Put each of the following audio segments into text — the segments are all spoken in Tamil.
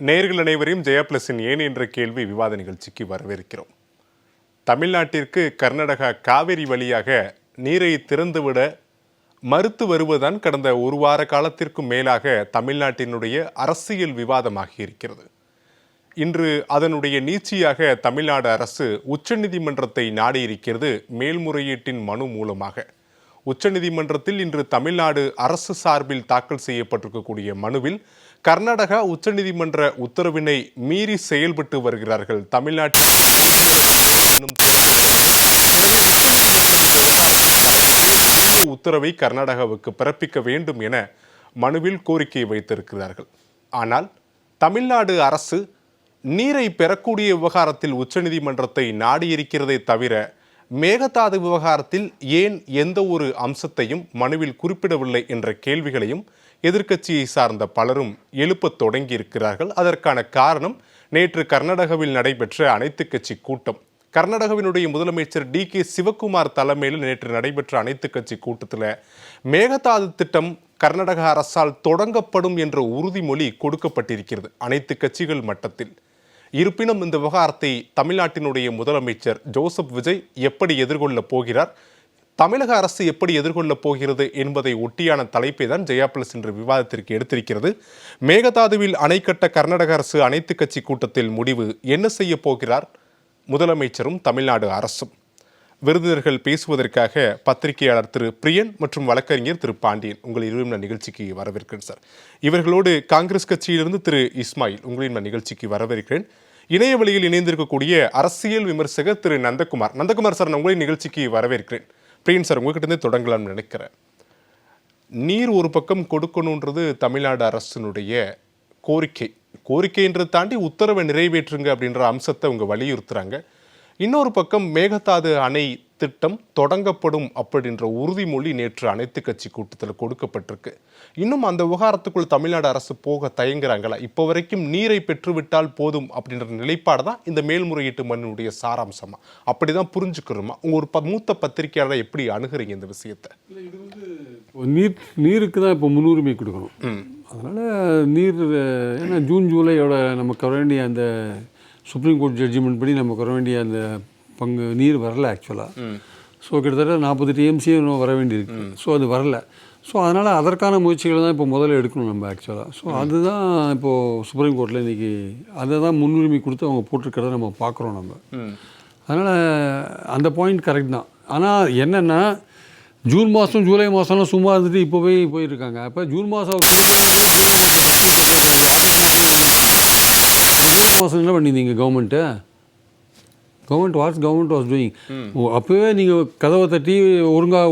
நேயர்கள் அனைவரையும் ஜெயா பிளஸின் ஏன் என்ற கேள்வி விவாத நிகழ்ச்சிக்கு வரவேற்கிறோம். தமிழ்நாட்டிற்கு கர்நாடகா காவிரி வழியாக நீரை திறந்துவிட மறுத்து வருவதுதான் கடந்த ஒரு வார காலத்திற்கும் மேலாக தமிழ்நாட்டினுடைய அரசியல் விவாதமாகி இருக்கிறது. இன்று அதனுடைய நீட்சியாக தமிழ்நாடு அரசு உச்சநீதிமன்றத்தை நாடியிருக்கிறது. மேல்முறையீட்டின் மனு மூலமாக உச்சநீதிமன்றத்தில் இன்று தமிழ்நாடு அரசு சார்பில் தாக்கல் செய்யப்பட்டிருக்கக்கூடிய மனுவில் கர்நாடகா உச்சநீதிமன்ற உத்தரவினை மீறி செயல்பட்டு வருகிறார்கள். தமிழ்நாட்டில் உத்தரவை கர்நாடகாவுக்கு பிறப்பிக்க வேண்டும் என மனுவில் கோரிக்கை வைத்திருக்கிறார்கள். ஆனால் தமிழ்நாடு அரசு நீரை பெறக்கூடிய விவகாரத்தில் உச்சநீதிமன்றத்தை நாடியிருக்கிறதே தவிர மேகதாது விவகாரத்தில் ஏன் எந்த ஒரு அம்சத்தையும் மனுவில் குறிப்பிடவில்லை என்ற கேள்விகளையும் எதிர்க்கட்சியை சார்ந்த பலரும் எழுப்பத் தொடங்கி இருக்கிறார்கள். அதற்கான காரணம் நேற்று கர்நாடகாவில் நடைபெற்ற அனைத்து கட்சி கூட்டம். கர்நாடகாவினுடைய முதலமைச்சர் DK சிவகுமார் தலைமையில் நேற்று நடைபெற்ற அனைத்து கட்சி கூட்டத்தில் மேகதாது திட்டம் கர்நாடக அரசால் தொடங்கப்படும் என்ற உறுதிமொழி கொடுக்கப்பட்டிருக்கிறது அனைத்து கட்சிகள் மட்டத்தில். இருப்பினும் இந்த விவகாரத்தை தமிழ்நாட்டினுடைய முதலமைச்சர் ஜோசப் விஜய் எப்படி எதிர்கொள்ளப் போகிறார், தமிழக அரசு எப்படி எதிர்கொள்ளப் போகிறது என்பதை ஒட்டியான தலைப்பை தான் ஜெயா பிளஸ் இன்று விவாதத்திற்கு எடுத்திருக்கிறது. மேகதாதுவில் அணை கட்ட கர்நாடக அரசு அனைத்து கட்சி கூட்டத்தில் முடிவு என்ன செய்ய போகிறார் முதலமைச்சரும் தமிழ்நாடு அரசும்? விருந்தினர்கள் பேசுவதற்காக பத்திரிகையாளர் திரு பிரியன் மற்றும் வழக்கறிஞர் திரு பாண்டியன் உங்கள் இருவரும் நிகழ்ச்சிக்கு வரவேற்கிறேன் சார். இவர்களோடு காங்கிரஸ் கட்சியிலிருந்து திரு இஸ்மாயில் உங்களின் நிகழ்ச்சிக்கு வரவேற்கிறேன். இணைய வழியில் இணைந்திருக்கக்கூடிய அரசியல் விமர்சகர் திரு நந்தகுமார் சார், நான் உங்களின் நிகழ்ச்சிக்கு வரவேற்கிறேன். பிரியன் சார், உங்ககிட்ட இருந்து தொடங்கலாம்னு நினைக்கிறேன். நீர் ஒரு பக்கம் கொடுக்கணுன்றது தமிழ்நாடு அரசினுடைய கோரிக்கைன்றதை தாண்டி உத்தரவை நிறைவேற்றுங்க அப்படின்ற அம்சத்தை அவங்க வலியுறுத்துறாங்க. இன்னொரு பக்கம் மேகதாது அணை திட்டம் தொடங்கப்படும் அப்படின்ற உறுதிமொழி நேற்று அனைத்து கட்சி கூட்டத்தில் கொடுக்கப்பட்டிருக்கு. இன்னும் அந்த விவகாரத்துக்குள் தமிழ்நாடு அரசு போக தயங்குறாங்களா? இப்போ வரைக்கும் நீரை பெற்றுவிட்டால் போதும் அப்படின்ற நிலைப்பாடு தான் இந்த மேல்முறையீட்டு மனுடைய சாராம்சமா? அப்படிதான் புரிஞ்சுக்கிறோமா? உங்க ஒரு மூத்த பத்திரிகையாளரை எப்படி அணுகுறீங்க இந்த விஷயத்தை? நீருக்கு தான் இப்போ முன்னுரிமை கொடுக்கணும். அதனால் நீர் ஏன்னா ஜூன் ஜூலையோட நமக்கு வர வேண்டிய அந்த சுப்ரீம் கோர்ட் ஜட்ஜ்மெண்ட் படி நமக்கு வர வேண்டிய அந்த நீர் வரல ஆக்சுவலாக. ஸோ கிட்டத்தட்ட 40 TMC வர வேண்டியிருக்கு. ஸோ அது வரல. ஸோ அதனால் அதற்கான முயற்சிகளை தான் இப்போ முதல்ல எடுக்கணும் நம்ம ஆக்சுவலாக. ஸோ அதுதான் இப்போது சுப்ரீம் கோர்ட்டில் இன்றைக்கி அதை தான் முன்னுரிமை கொடுத்து அவங்க போட்டிருக்கிறத நம்ம பார்க்குறோம் நம்ம. அதனால் அந்த பாயிண்ட் கரெக்ட் தான். ஆனால் என்னென்னா ஜூன் மாதம் ஜூலை மாதம்லாம் சும்மா இருந்துட்டு இப்போ போயிருக்காங்க. அப்போ ஜூன் மாதம் மாதம் என்ன பண்ணியிருந்தீங்க கவர்மெண்ட் வாஸ் டூயிங்? அப்போவே நீங்கள் கதவை தட்டி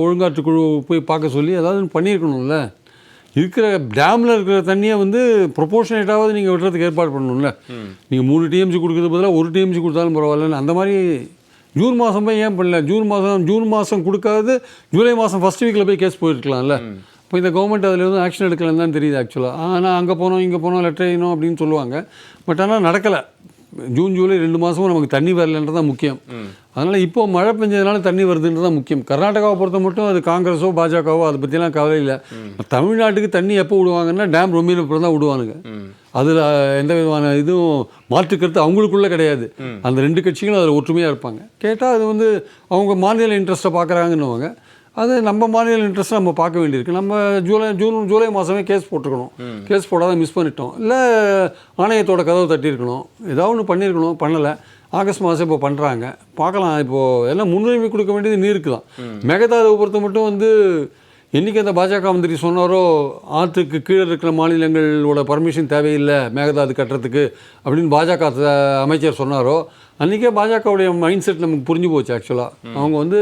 ஒழுங்காற்று குழு போய் பார்க்க சொல்லி ஏதாவது பண்ணியிருக்கணும்ல. இருக்கிற டேமில் இருக்கிற தண்ணியை ப்ரொபோர்ஷனேட்டாவது நீங்கள் விடுறதுக்கு ஏற்பாடு பண்ணணும்ல. நீங்கள் 3 TMC கொடுக்குறது பதிலாக 1 TMC கொடுத்தாலும் பரவாயில்லன்னு அந்த மாதிரி ஜூன் மாதம் போய் ஏன் பண்ணல? ஜூன் மாதம் கொடுக்காது ஜூலை மாதம் ஃபஸ்ட் வீக்கில் போய் கேஸ் போயிருக்கலாம்ல. இப்போ இந்த கவர்மெண்ட் அதில் ஆக்ஷன் எடுக்கலன்னு தான் தெரியுது ஆக்சுவலாக. ஆனால் அங்கே போனோம் இங்கே போனோம் லெட்டர் எழுதணும் அப்படின்னு சொல்லுவாங்க. பட் ஆனால் நடக்கலை. ஜூன் ஜூலை 2 மாதமும் நமக்கு தண்ணி வரலன்றது தான் முக்கியம். அதனால் இப்போது மழை பெஞ்சதுனால தண்ணி வருதுன்றது தான் முக்கியம். கர்நாடகாவை பொறுத்த மட்டும் அது காங்கிரஸோ பாஜகவோ அதை பற்றிலாம் கவலை இல்லை. தமிழ்நாட்டுக்கு தண்ணி எப்போ விடுவாங்கன்னா டேம் ரொம்பின அப்புறம் தான் விடுவானுங்க. அதில் எந்த விதமான இதுவும் மாற்றுக்கிறது அவங்களுக்குள்ளே கிடையாது. அந்த 2 கட்சிகளும் அதில் ஒற்றுமையாக இருப்பாங்க. கேட்டால் அது அவங்க மாநில இன்ட்ரெஸ்ட்டை பார்க்குறாங்கன்னுவாங்க. அது நம்ம மாநில இன்ட்ரெஸ்ட் நம்ம பார்க்க வேண்டியிருக்கு. நம்ம ஜூலை மாதமே கேஸ் போட்டிருக்கணும். கேஸ் போடாத மிஸ் பண்ணிட்டோம். இல்லை ஆணையத்தோட கதவை தட்டியிருக்கணும். ஏதாவது ஒன்று பண்ணியிருக்கணும், பண்ணலை. ஆகஸ்ட் மாதம் இப்போ பண்ணுறாங்க, பார்க்கலாம். இப்போது எல்லாம் முன்னுரிமை கொடுக்க வேண்டியது நீருக்கு தான். மேகதாதுவை பொறுத்த மட்டும் என்றைக்கு அந்த பாஜக மந்திரி சொன்னாரோ ஆற்றுக்கு கீழே இருக்கிற மாநிலங்களோட பர்மிஷன் தேவையில்லை மேகதாது கட்டுறதுக்கு அப்படின்னு பாஜக அமைச்சர் சொன்னாரோ அன்றைக்கே பாஜகவுடைய மைண்ட் செட் நமக்கு புரிஞ்சு போச்சு. ஆக்சுவலாக அவங்க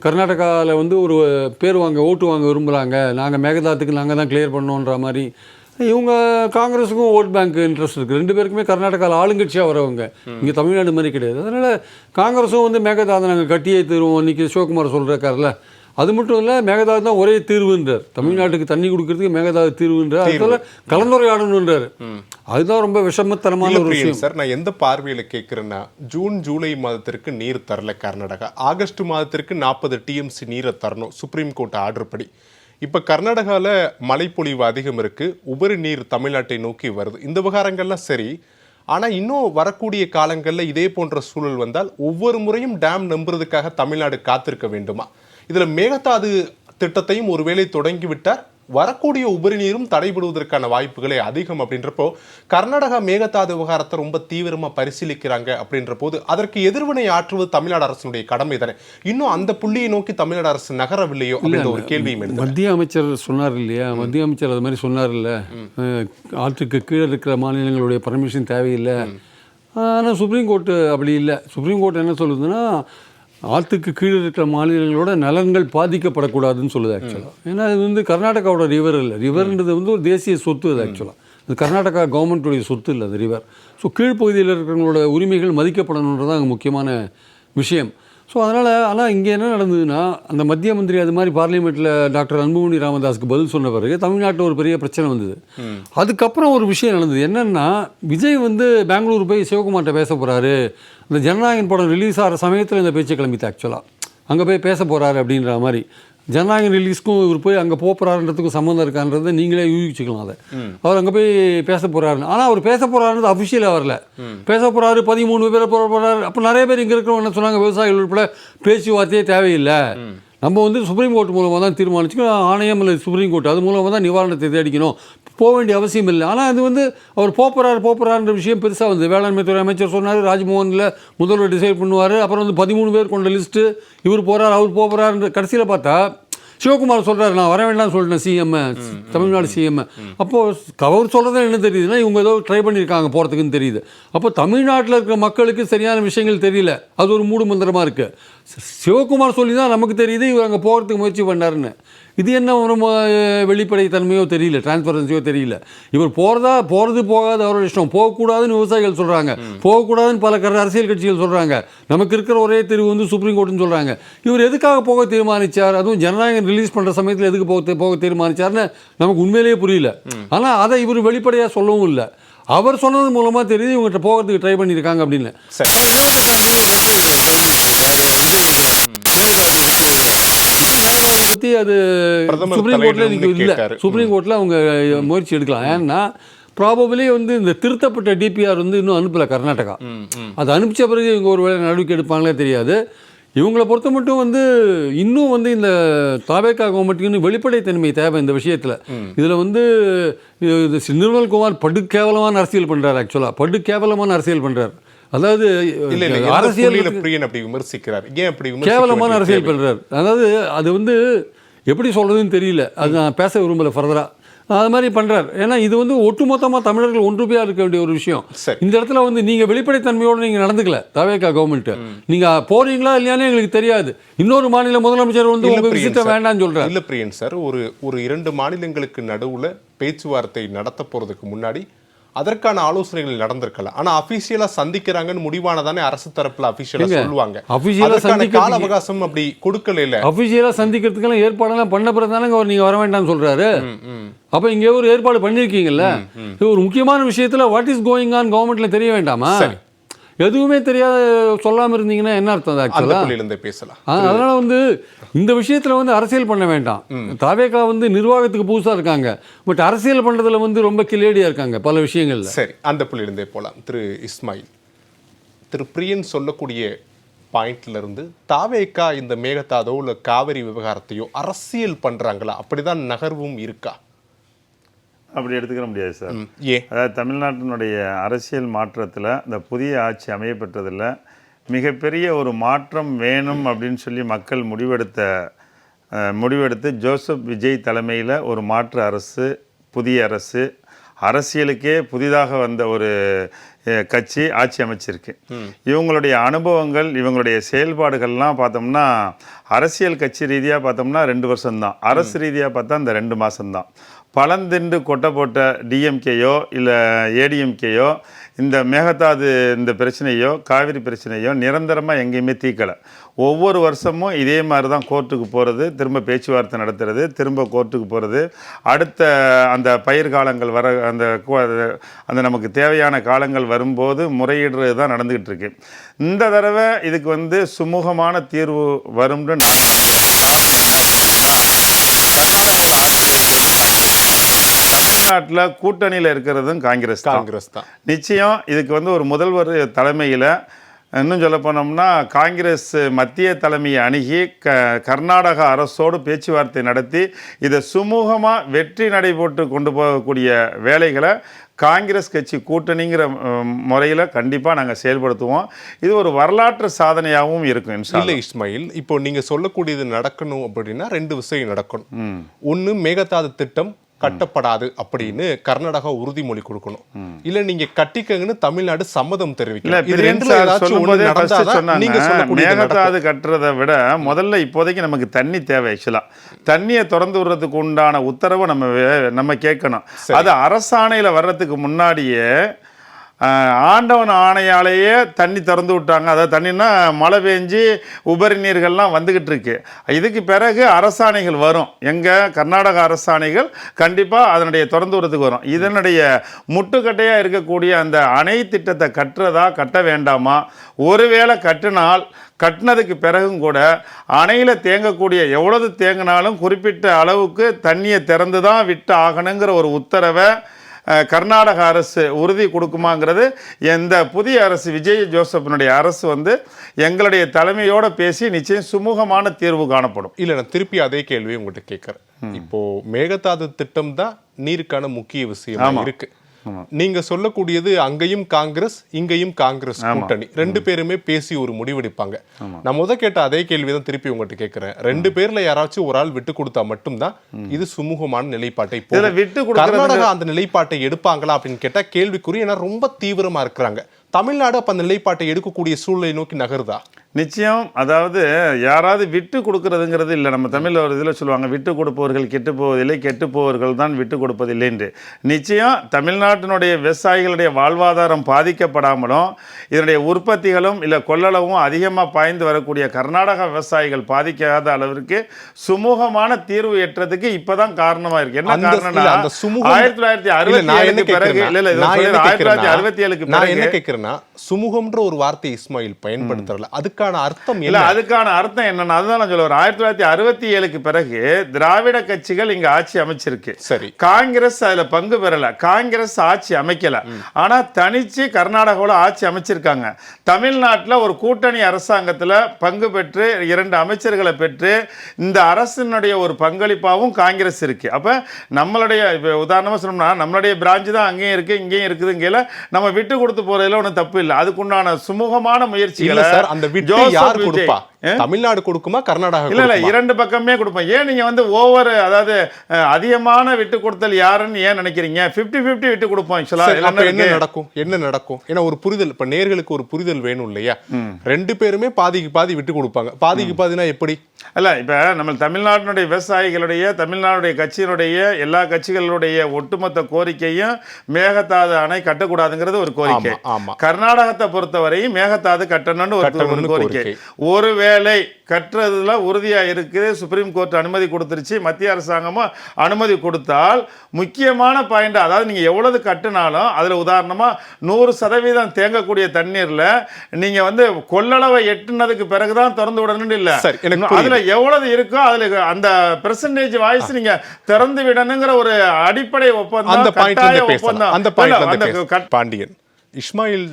கர்நாடகாவில் ஒரு பேர் ஓட்டு வாங்க விரும்புகிறாங்க. நாங்கள் மேகதாத்துக்கு நாங்கள் தான் கிளியர் பண்ணோன்ற மாதிரி. இவங்க காங்கிரஸுக்கும் ஓட் பேங்க் இன்ட்ரெஸ்ட் இருக்குது. 2 பேருக்குமே கர்நாடகாவில் ஆளுங்கட்சியாக வரவங்க. இங்கே தமிழ்நாடு மாதிரி கிடையாது. அதனால் காங்கிரஸும் மேகதாதை நாங்கள் கட்டியே தருவோம் இன்றைக்கி சிவகுமார் சொல்கிறக்காரில். அது மட்டும் இல்லை, மேகதாது தான் ஒரே தீர்வுன்றார். தமிழ்நாட்டுக்கு தண்ணி கொடுக்கறதுக்கு மேகதாது தீர்வுன்றார். அதுல கலந்துரையாடணுன்றார். அதுதான் ரொம்ப விஷமத்தனமான ஒரு விஷயம் சார். நான் எந்த பார்வையில் கேட்குறேன்னா, ஜூன் ஜூலை மாதத்திற்கு நீர் தரல கர்நாடகா. ஆகஸ்ட் மாதத்திற்கு 40 TMC நீரை தரணும் சுப்ரீம் கோர்ட் ஆர்டர் படி. இப்போ கர்நாடகாவில் மழைப்பொழிவு அதிகம் இருக்கு, உபரி நீர் தமிழ்நாட்டை நோக்கி வருது, இந்த விவகாரங்கள்லாம் சரி. ஆனால் இன்னும் வரக்கூடிய காலங்களில் இதே போன்ற சூழல் வந்தால் ஒவ்வொரு முறையும் டேம் நம்புறதுக்காக தமிழ்நாடு காத்திருக்க வேண்டுமா? இதில் மேகதாது திட்டத்தையும் ஒருவேளை தொடங்கிவிட்டார் வரக்கூடிய உபரி நீரும் தடைபடுவதற்கான வாய்ப்புகளே அதிகம். அப்படின்றப்போ கர்நாடகா மேகதாது விவகாரத்தை ரொம்ப தீவிரமா பரிசீலிக்கிறாங்க. அப்படின்ற போது அதற்கு எதிர்வினை ஆற்றுவது தமிழ்நாடு அரசினுடைய கடமை தானே. இன்னும் அந்த புள்ளியை நோக்கி தமிழ்நாடு அரசு நகரவில்லையோ அப்படின்ற ஒரு கேள்வியும் மத்திய அமைச்சர் சொன்னார் இல்லையா, மத்திய அமைச்சர் அது மாதிரி சொன்னார் இல்லை, ஆற்றுக்கு கீழே இருக்கிற மாநிலங்களுடைய பர்மிஷன் தேவையில்லை. ஆனால் சுப்ரீம் கோர்ட்டு அப்படி இல்லை. சுப்ரீம் கோர்ட் என்ன சொல்லுதுன்னா, ஆற்றுக்கு கீழே இருக்கிற மாநிலங்களோட நலன்கள் பாதிக்கப்படக்கூடாதுன்னு சொல்லுது ஆக்சுவலாக. ஏன்னா இது வந்து கர்நாடகாவோட ரிவர் இல்லை, ரிவர்ன்றது வந்து ஒரு தேசிய சொத்து. அது ஆக்சுவலாக அது கர்நாடகா கவர்மெண்ட்டுடைய சொத்து இல்லை அது ரிவர். ஸோ கீழ்ப்பகுதியில் இருக்கிறவங்களோட உரிமைகள் மதிக்கப்படணுன்றது தான் அங்கே முக்கியமான விஷயம். ஸோ அதனால் ஆனால் இங்கே என்ன நடந்ததுன்னா, அந்த மத்திய மந்திரி அது மாதிரி பார்லிமெண்ட்டில் டாக்டர் அன்புமணி ராமதாஸுக்கு பதில் சொன்ன பிறகு தமிழ்நாட்டில் ஒரு பெரிய பிரச்சனை வந்தது. அதுக்கப்புறம் ஒரு விஷயம் நடந்தது என்னென்னா, விஜய் வந்து பெங்களூர் போய் சிவகுமார்கிட்ட பேச போகிறாரு, இந்த ஜனநாயகன் படம் ரிலீஸ் ஆகிற சமயத்தில் இந்த பேச்சு கிளம்பிட்டு ஆக்சுவலாக அங்கே போய் பேச போகிறாரு அப்படின்ற மாதிரி. ஜனநாயகன் ரிலீஸ்க்கும் இவர் போய் அங்கே போகிறாருன்றதுக்கும் சம்மந்தம் இருக்கான்றதை நீங்களே யூகிச்சுக்கலாம். அதை அவர் அங்கே போய் பேச போகிறாருன்னு. ஆனால் அவர் பேச போகிறாருன்றது அஃபிஷியலாக வரல. பேச போகிறாரு, 13 பேர் போகிறாரு. அப்போ நிறைய பேர் இங்கே இருக்கிறவங்க என்ன சொன்னாங்க, விவசாயிகள் உட்பட பேச்சுவார்த்தையே தேவையில்லை, நம்ம வந்து சுப்ரீம் கோர்ட் மூலமாக தான் தீர்மானிச்சுக்கணும், ஆணையம் இல்லை சுப்ரீம் கோர்ட், அது மூலமாக தான் நிவாரணத்தை தேடிக்கணும், போக வேண்டிய அவசியம் இல்லை. ஆனால் அது வந்து அவர் போகிறாருன்ற விஷயம் பெருசாக வந்து வேளாண்மை துறை அமைச்சர் சொன்னார், ராஜ்மோகனில் முதல்வர் டிசைட் பண்ணுவார், அப்புறம் வந்து 13 பேர் கொண்ட லிஸ்ட்டு, இவர் போகிறார் அவர் போகிறாருன்ற கடைசியில் பார்த்தா சிவகுமார் சொல்கிறார், நான் வர வேண்டாம்னு சொல்லிட்டேன் சிஎம், தமிழ்நாடு சிஎம். அப்போது அவர் சொல்கிறது என்ன தெரியுதுன்னா, இவங்க ஏதோ ட்ரை பண்ணியிருக்காங்க போகிறதுக்குன்னு தெரியுது. அப்போ தமிழ்நாட்டில் இருக்கிற மக்களுக்கு சரியான விஷயங்கள் தெரியல, அது ஒரு மூடு மந்திரமாக இருக்குது. சிவகுமார் சொல்லி தான் நமக்கு தெரியுது இவர் அங்கே போகிறதுக்கு முயற்சி பண்ணாருன்னு. இது என்ன ஒரு வெளிப்படைத்தன்மையோ தெரியல, டிரான்ஸ்பரன்சியோ தெரியல. இவர் போகிறது போகாத அவரோட இஷ்டம். போகக்கூடாதுன்னு விவசாயிகள் சொல்கிறாங்க, போகக்கூடாதுன்னு பல அரசியல் கட்சிகள் சொல்கிறாங்க. நமக்கு இருக்கிற ஒரே தீர்வு வந்து சுப்ரீம் கோர்ட்டுன்னு சொல்கிறாங்க. இவர் எதுக்காக போக தீர்மானித்தார், அதுவும் ஜனநாயகம் ரிலீஸ் பண்ணுற சமயத்தில் எதுக்கு போக தீர்மானித்தார்னு நமக்கு உண்மையிலேயே புரியல. ஆனால் அதை இவர் வெளிப்படையாக சொல்லவும் இல்லை. அவர் சொன்னது மூலமாக தெரியுது இவங்ககிட்ட போகிறதுக்கு ட்ரை பண்ணியிருக்காங்க அப்படின்னு. பற்றி அது சுப்ரீம் கோர்ட்டில் இன்றைக்கி இல்லை, சுப்ரீம் கோர்ட்டில் அவங்க முயற்சி எடுக்கலாம். ஏன்னா ப்ராபபிளி வந்து இந்த திருத்தப்பட்ட டிபிஆர் வந்து இன்னும் அனுப்பலை கர்நாடகா. அது அனுப்பிச்ச பிறகு இவங்க ஒரு வேளை நடவடிக்கை எடுப்பாங்களே தெரியாது. இவங்களை பொறுத்த மட்டும் வந்து இன்னும் வந்து இந்த தாவேகா கவர்மெண்ட்டுக்கு வெளிப்படைத்தன்மை தேவை இந்த விஷயத்தில். இதில் வந்து நிர்மல்குமார் படுகேவலமான அரசியல் பண்ணுறாரு. ஆக்சுவலாக படுகேவலமான அரசியல் பண்ணுறாரு. அதாவது அரசியல் கேவலமான அரசியல் பண்ணுறாரு. அதாவது அது வந்து எப்படி சொல்கிறதுன்னு தெரியல, அது நான் பேச விரும்பலை ஃபர்தராக. அது மாதிரி பண்ணுறாரு. ஏன்னா இது வந்து ஒட்டுமொத்தமாக தமிழர்கள் ஒன்றுமையாக இருக்க வேண்டிய ஒரு விஷயம். இந்த இடத்துல வந்து நீங்கள் வெளிப்படைத்தன்மையோடு நீங்கள் நடந்துக்கல தாவேகா கவர்மெண்ட்டு. நீங்கள் போகிறீங்களா இல்லையானே எங்களுக்கு தெரியாது. இன்னொரு மாநில முதலமைச்சர் வந்து உங்கள் விஷயத்தை வேண்டாம்னு சொல்கிறார். இல்லை பிரியன் சார், ஒரு 2 மாநிலங்களுக்கு நடுவில் பேச்சுவார்த்தை நடத்த போகிறதுக்கு முன்னாடி அதற்கான ஆலோசனைகள் நடந்திருக்கலாம். ஆனா அபிஷியலா சந்திக்கிறாங்கன்னு முடிவானதானே அரசு தரப்புல அபிஷியலா சொல்லுவாங்க. அபிஷியலா கால அவகாசம் அப்படி கொடுக்கல. இல்ல அபிஷியலா சந்திக்கிறதுக்கெல்லாம் ஏற்பாடெல்லாம் பண்ண பிறந்தானே நீங்க வர வேண்டாம்னு சொல்றாரு. அப்ப இங்க ஒரு ஏற்பாடு பண்ணிருக்கீங்கல்ல, ஒரு முக்கியமான விஷயத்துல வாட் இஸ் கோயிங் ஆன் கவர்மெண்ட்ல தெரிய வேண்டாமா? எதுவுமே தெரியாத சொல்லாமல் இருந்தீங்கன்னா என்ன அர்த்தம்? ஆக்சுவலாக பேசலாம். அதனால வந்து இந்த விஷயத்தில் வந்து அரசியல் பண்ண வேண்டாம். தாவேகா வந்து நிர்வாகத்துக்கு புதுசாக இருக்காங்க, பட் அரசியல் பண்ணுறதுல வந்து ரொம்ப கிளேடியாக இருக்காங்க பல விஷயங்கள்ல. சரி, அந்த புள்ளியிலிருந்தே போகலாம். திரு இஸ்மாயில், திரு பிரியன் சொல்லக்கூடிய பாயிண்ட்ல இருந்து தாவேகா இந்த மேகதாதோ இல்லை காவிரி விவகாரத்தையோ அரசியல் பண்ணுறாங்களா? அப்படிதான் நகர்வும் இருக்கா? அப்படி எடுத்துக்கிற முடியாது சார். அதாவது தமிழ்நாட்டினுடைய அரசியல் மாற்றத்தில் இந்த புதிய ஆட்சி அமையப்பெற்றதில் மிகப்பெரிய ஒரு மாற்றம் வேணும் அப்படின்னு சொல்லி மக்கள் முடிவெடுத்து ஜோசப் விஜய் தலைமையில் ஒரு மாற்று அரசு, புதிய அரசு, அரசியலுக்கே புதிதாக வந்த ஒரு கட்சி ஆட்சி அமைச்சிருக்கு. இவங்களுடைய அனுபவங்கள், இவங்களுடைய செயல்பாடுகள்லாம் பார்த்தோம்னா அரசியல் கட்சி ரீதியாக பார்த்தோம்னா 2 வருஷம்தான், அரசு ரீதியாக பார்த்தா இந்த 2 மாதம்தான். பழந்திண்டு கொட்டை போட்ட டிஎம்கேயோ இல்லை ஏடிஎம்கேயோ இந்த மேகதாது இந்த பிரச்சனையோ காவிரி பிரச்சனையோ நிரந்தரமாக எங்கேயுமே தீர்க்கலை. ஒவ்வொரு வருஷமும் இதே மாதிரி தான் கோர்ட்டுக்கு போகிறது, திரும்ப பேச்சுவார்த்தை நடத்துறது, திரும்ப கோர்ட்டுக்கு போகிறது, அடுத்த அந்த பயிர் காலங்கள் அந்த நமக்கு தேவையான காலங்கள் வரும்போது முறையிடுறது தான் நடந்துக்கிட்டு இருக்கு. இந்த தடவை இதுக்கு வந்து சுமூகமான தீர்வு வரும்னு நான் நம்புகிறேன். காரணம் என்ன அப்படின்னு கேட்டால், கர்நாடகாவில் தமிழ்நாட்டில் கூட்டணியில் இருக்கிறதும் காங்கிரஸ் தான். காங்கிரஸ் தான். நிச்சயம் இதுக்கு வந்து ஒரு முதல்வர் தலைமையில், இன்னும் சொல்ல போனோம்னா காங்கிரஸ் மத்திய தலைமையை அணுகி கர்நாடக அரசோடு பேச்சுவார்த்தை நடத்தி இதை சுமூகமாக வெற்றி நடைபோட்டு கொண்டு போகக்கூடிய வேலைகளை காங்கிரஸ் கட்சி கூட்டணிங்கிற முறையில் கண்டிப்பாக நாங்கள் செயல்படுத்துவோம். இது ஒரு வரலாற்று சாதனையாகவும் இருக்கும். இல்லை இஸ்மாயில், இப்போ நீங்கள் சொல்லக்கூடியது நடக்கணும் அப்படின்னா 2 விஷயம் நடக்கணும். ஒன்று, மேகதாது திட்டம் கட்டப்படாது அப்படின்னு கர்நாடகா உறுதிமொழி கொடுக்கணும். இல்ல நீங்க கட்டிக்கங்கன்னு தமிழ்நாடு சம்மதம் தெரிவிக்கணும். மேகதாது கட்டுறதை விட முதல்ல இப்போதைக்கு நமக்கு தண்ணி தேவை. ஆக்சுவலா தண்ணியை திறந்து விடுறதுக்கு உண்டான உத்தரவை நம்ம கேட்கணும். அது அரசாணையில வர்றதுக்கு முன்னாடியே ஆண்டவன் ஆணையாலேயே தண்ணி திறந்து விட்டாங்க. அதாவது தண்ணின்னா மழை பெஞ்சு உபரி நீர்கள்லாம் வந்துக்கிட்டு இருக்கு. இதுக்கு பிறகு அரசாணைகள் வரும். எங்கள் கர்நாடக அரசாணைகள் கண்டிப்பாக அதனுடைய திறந்து விடுறதுக்கு வரும். இதனுடைய முட்டுக்கட்டையாக இருக்கக்கூடிய அந்த அணை திட்டத்தை கட்டுறதா கட்ட வேண்டாமா? ஒருவேளை கட்டினால் கட்டினதுக்கு பிறகும் கூட அணையில் தேங்கக்கூடிய எவ்வளவு தேங்கினாலும் குறிப்பிட்ட அளவுக்கு தண்ணியை திறந்து தான் விட்டு ஆகணுங்கிற ஒரு உத்தரவை கர்நாடக அரசு உறுதி கொடுக்குமாங்கிறது எந்த புதிய அரசு விஜய் ஜோசப்பினுடைய அரசு வந்து எங்களுடைய தலைமையோடு பேசி நிச்சயம் சுமூகமான தீர்வு காணப்படும். இல்லை, நான் திருப்பி அதே கேள்வி உங்கள்கிட்ட கேட்குறேன். இப்போ மேகதாது திட்டம் தான் நீருக்கான முக்கிய விஷயம் இருக்கு. நீங்க சொல்லக்கூடியது அங்கேயும் காங்கிரஸ் இங்கேயும் காங்கிரஸ் கூட்டணி 2 பேருமே பேசி ஒரு முடிவெடுப்பாங்க. நான் கேட்ட அதே கேள்விதான் திருப்பி உங்ககிட்ட கேட்கிறேன். 2 பேர்ல யாராச்சும் ஒரு ஆள் விட்டு கொடுத்தா மட்டும்தான் இது சுமூகமான நிலைப்பாட்டை கர்நாடகா அந்த நிலைப்பாட்டை எடுப்பாங்களா அப்படின்னு கேட்டா கேள்விக்குறி. ஏன்னா ரொம்ப தீவிரமா இருக்கிறாங்க. தமிழ்நாடு அப்ப அந்த நிலைப்பாட்டை எடுக்கக்கூடிய சூழ்நிலை நோக்கி நகருதா? நிச்சயம். அதாவது யாராவது விட்டு கொடுக்கறதுங்கிறது இல்லை. நம்ம தமிழில் ஒரு இதில் சொல்லுவாங்க, விட்டு கொடுப்பவர்கள் கெட்டு போவதில்லை, கெட்டு போவர்கள் தான் விட்டு கொடுப்பதில்லை என்று. நிச்சயம் தமிழ்நாட்டினுடைய விவசாயிகளுடைய வாழ்வாதாரம் பாதிக்கப்படாமலும் இதனுடைய உற்பத்திகளும் இல்லை கொள்ளளவும் அதிகமாக பாய்ந்து வரக்கூடிய கர்நாடக விவசாயிகள் பாதிக்காத அளவிற்கு சுமூகமான தீர்வு எட்டுறதுக்கு இப்போதான் காரணமாக இருக்கு. என்ன காரணம்னா 1967 பிறகு இல்லை 1967 பிறகு என்ன கேட்கிறேன்னா சுமூகம்ன்ற ஒரு வார்த்தை இஸ்மாயில் பயன்படுத்துறல. அதுக்கான அர்த்தம் இல்ல. அதுக்கான அர்த்தம் என்னன்னா அதுதான் நான் சொல்லுவேன். 1967 பிறகு திராவிட கட்சிகள் இங்க ஆட்சி அமைச்சிருக்கு. சரி, காங்கிரஸ் அதுல பங்கு பெறல. காங்கிரஸ் ஆட்சி அமைக்கல. ஆனா தனிச்சு கர்நாடகாவில் ஆட்சி அமைச்சிருக்காங்க. தமிழ்நாட்டில் ஒரு கூட்டணி அரசாங்கத்தில் பங்கு பெற்று 2 அமைச்சர்களை பெற்று இந்த அரசினுடைய ஒரு பங்களிப்பாகவும் காங்கிரஸ் இருக்கு. அப்ப நம்மளுடைய உதாரணமா சொன்னோம்னா நம்மளுடைய பிரான்ச்சு தான் அங்கேயும் இருக்கு இங்கேயும் இருக்குதுங்கல நம்ம விட்டு கொடுத்து போறதுல ஒன்றும் தப்பு இல்லை. அதுக்குண்டான சுமூகமான முயற்சிகளை அந்த விட்டு யார் கொடுப்பா? தமிழ்நாடு கொடுக்குமா கர்நாடகா? இல்ல 2 பக்கமே கொடுப்போம். ஏன் நீங்க வந்து ஓவர் அதாவது அதிகமான விட்டு கொடுத்தல் யாருன்னு ஏன் நினைக்கிறீங்க? 50-50 விட்டு கொடுப்போம். என்ன நடக்கும்? ஏன்னா ஒரு புரிதல், இப்ப நேர்களுக்கு ஒரு புரிதல் வேணும் இல்லையா? 2 பேருமே பாதிக்கு பாதி விட்டு கொடுப்பாங்க. பாதிக்கு பாதினா எப்படி? அல்ல, இப்ப நம்ம தமிழ்நாட்டினுடைய விவசாயிகளுடைய தமிழ்நாடுடைய கட்சியினுடைய எல்லா கட்சிகளுடைய ஒட்டுமொத்த கோரிக்கையும் மேகதாது அணை கட்டக்கூடாதுங்கிறது ஒரு கோரிக்கை. கர்நாடகத்தை பொறுத்தவரையும் மேகதாது கட்டணும்னு ஒரு கோரிக்கை. ஒருவேளை கட்டுறதுல உறுதியா இருக்குது, சுப்ரீம் கோர்ட் அனுமதி கொடுத்துருச்சு, மத்திய அரசாங்கமும் அனுமதி கொடுத்தால் முக்கியமான பாயிண்ட், அதாவது நீங்க எவ்வளவு கட்டினாலும் அதுல உதாரணமா 100% தேங்கக்கூடிய தண்ணீர்ல நீங்க வந்து கொள்ளளவை எட்டுனதுக்கு பிறகுதான் திறந்து விடணும்னு இல்ல. அதுல எவ்வளவு இருக்கோ அதுல அந்த பெர்சன்டேஜ் வாய்ஸ் நீங்க திறந்து விடணுங்கிற ஒரு அடிப்படை ஒப்பந்தம். பாண்டியன் இஸ்மாயில்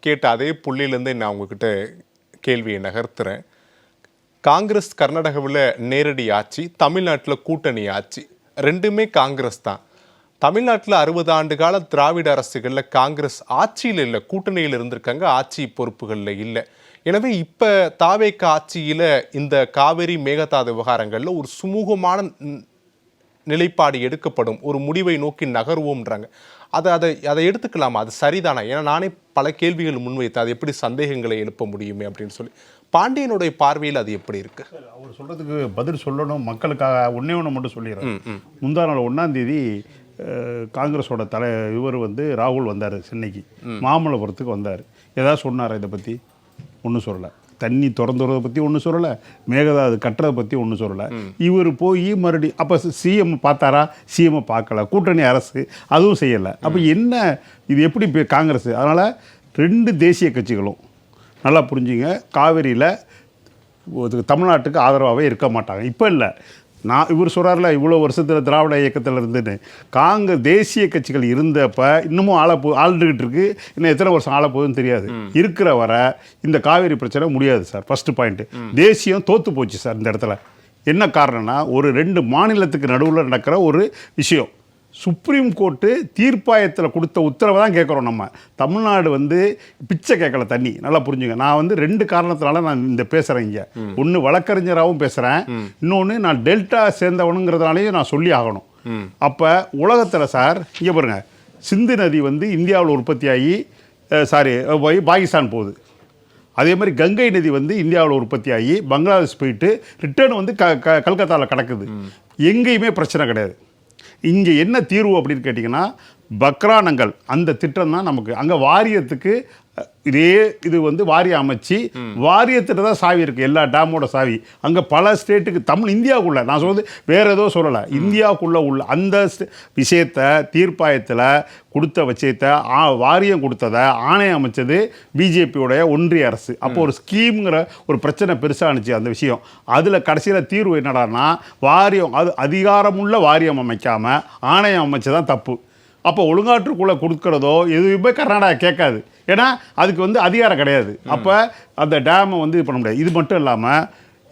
கேட்ட அதே புள்ளியிலிருந்து நான் உங்ககிட்ட கேள்வியை நகர்த்துறேன். காங்கிரஸ் கர்நாடகாவில் நேரடி ஆட்சி, தமிழ்நாட்டில் கூட்டணி ஆட்சி, 2மே காங்கிரஸ் தான். தமிழ்நாட்டில் 60 ஆண்டு கால திராவிட அரசுகளில் காங்கிரஸ் ஆட்சியில் இல்லை, கூட்டணியில் இருந்திருக்காங்க, ஆட்சி பொறுப்புகளில் இல்லை. எனவே இப்போ தாவேக ஆட்சியில் இந்த காவிரி மேகதாது விவகாரங்களில் ஒரு சுமூகமான நிலைப்பாடு எடுக்கப்படும், ஒரு முடிவை நோக்கி நகர்வோம்ன்றாங்க. அதை எடுத்துக்கலாமா? அது சரிதானா? ஏன்னா நானே பல கேள்விகள் முன்வைத்து அது எப்படி சந்தேகங்களை எழுப்ப முடியுமே அப்படின்னு சொல்லி பாண்டியனுடைய பார்வையில் அது எப்படி இருக்கு? அவர் சொல்றதுக்கு பதில் சொல்லணும். மக்களுக்காக ஒன்று மட்டும் சொல்லிடுறேன். முந்தா நாள் 1ஆம் தேதி காங்கிரஸோட இவர் வந்து ராகுல் வந்தார், சென்னைக்கு மாமல்லபுரத்துக்கு வந்தார். ஏதாவது சொன்னார் இதை பற்றி? ஒன்றும் சொல்லலை. தண்ணி திறந்துறதை பற்றி ஒன்றும் சொல்லலை, மேகதாது கட்டுறதை பற்றி ஒன்றும் சொல்லலை. இவர் போய் மறுபடியும் அப்போ சிஎம் பார்த்தாரா? சிஎம்ஐ பார்க்கல. கூட்டணி அரசு அதுவும் செய்யலை. அப்போ என்ன இது எப்படி காங்கிரஸ்? அதனால் 2 தேசிய கட்சிகளும் நல்லா புரிஞ்சுங்க, காவிரியில் தமிழ்நாட்டுக்கு ஆதரவாகவே இருக்க மாட்டாங்க. இப்போ இல்லை, நான் இவர் சொல்கிறார்ல இவ்வளோ வருஷத்தில் திராவிட இயக்கத்தில் இருந்துன்னு காங்கிரஸ் தேசிய கட்சிகள் இருந்தப்ப இன்னமும் ஆளுகிட்டு இருக்கு. இன்னும் எத்தனை வருஷம் ஆள போகுதுன்னு தெரியாது. இருக்கிற வர இந்த காவேரி பிரச்சனை முடியாது சார். ஃபர்ஸ்ட் பாயிண்ட், தேசியம் தோற்று போச்சு சார் இந்த இடத்துல. என்ன காரணம்னா ஒரு 2 மாநிலத்துக்கு நடுவில் நடக்கிற ஒரு விஷயம். சுப்ரீம் கோர்ட்டு தீர்ப்பாயத்தில் கொடுத்த உத்தரவை தான் கேட்குறோம். நம்ம தமிழ்நாடு வந்து பிச்சை கேட்கல தண்ணி. நல்லா புரிஞ்சுங்க. நான் வந்து 2 காரணத்தினால நான் இந்த பேசுகிறேன். இங்கே ஒன்று வழக்கறிஞராகவும் பேசுகிறேன், இன்னொன்று நான் டெல்டா சேர்ந்தவனுங்கிறதுனாலையும் நான் சொல்லி ஆகணும். அப்போ உலகத்தில் சார் இங்கே பாருங்க, சிந்து நதி வந்து இந்தியாவில் உற்பத்தி ஆகி போய் பாகிஸ்தான் போகுது. அதே மாதிரி கங்கை நதி வந்து இந்தியாவில் உற்பத்தி ஆகி பங்களாதேஷ் போயிட்டு ரிட்டர்ன் வந்து கல்கத்தாவில் கிடக்குது. எங்கேயுமே பிரச்சனை கிடையாது. இங்கே என்ன தீர்வு அப்படின்னு கேட்டிங்கன்னா பக்ரானங்கள் அந்த திட்டம் தான் நமக்கு. அங்கே வாரியத்துக்கு இது வந்து வாரியம் அமைச்சு வாரியத்திட்ட தான் சாவி இருக்குது, எல்லா டேமோட சாவி. அங்கே பல ஸ்டேட்டுக்கு இந்தியாவுக்குள்ளே, நான் சொல்வது வேறு ஏதோ சொல்லலை, இந்தியாவுக்குள்ளே உள்ள அந்த விஷயத்தை தீர்ப்பாயத்தில் கொடுத்த விஷயத்தை வாரியம் கொடுத்ததை ஆணையம் அமைச்சது பிஜேபியோடைய ஒன்றிய அரசு. அப்போ ஒரு ஸ்கீம்ங்கிற ஒரு பிரச்சனை பெருசாக இருந்துச்சு அந்த விஷயம். அதில் கடைசியில் தீர்வு என்னடான்னா வாரியம், அது அதிகாரமுள்ள வாரியம் அமைக்காமல் ஆணையம் அமைச்சதான் தப்பு. அப்போ ஒழுங்காற்றுக்குள்ளே கொடுக்குறதோ எதுவுமே கர்நாடகா கேட்காது. ஏன்னா அதுக்கு வந்து அதிகாரம் கிடையாது. அப்போ அந்த டேமை வந்து இது பண்ண முடியாது. இது மட்டும் இல்லாமல்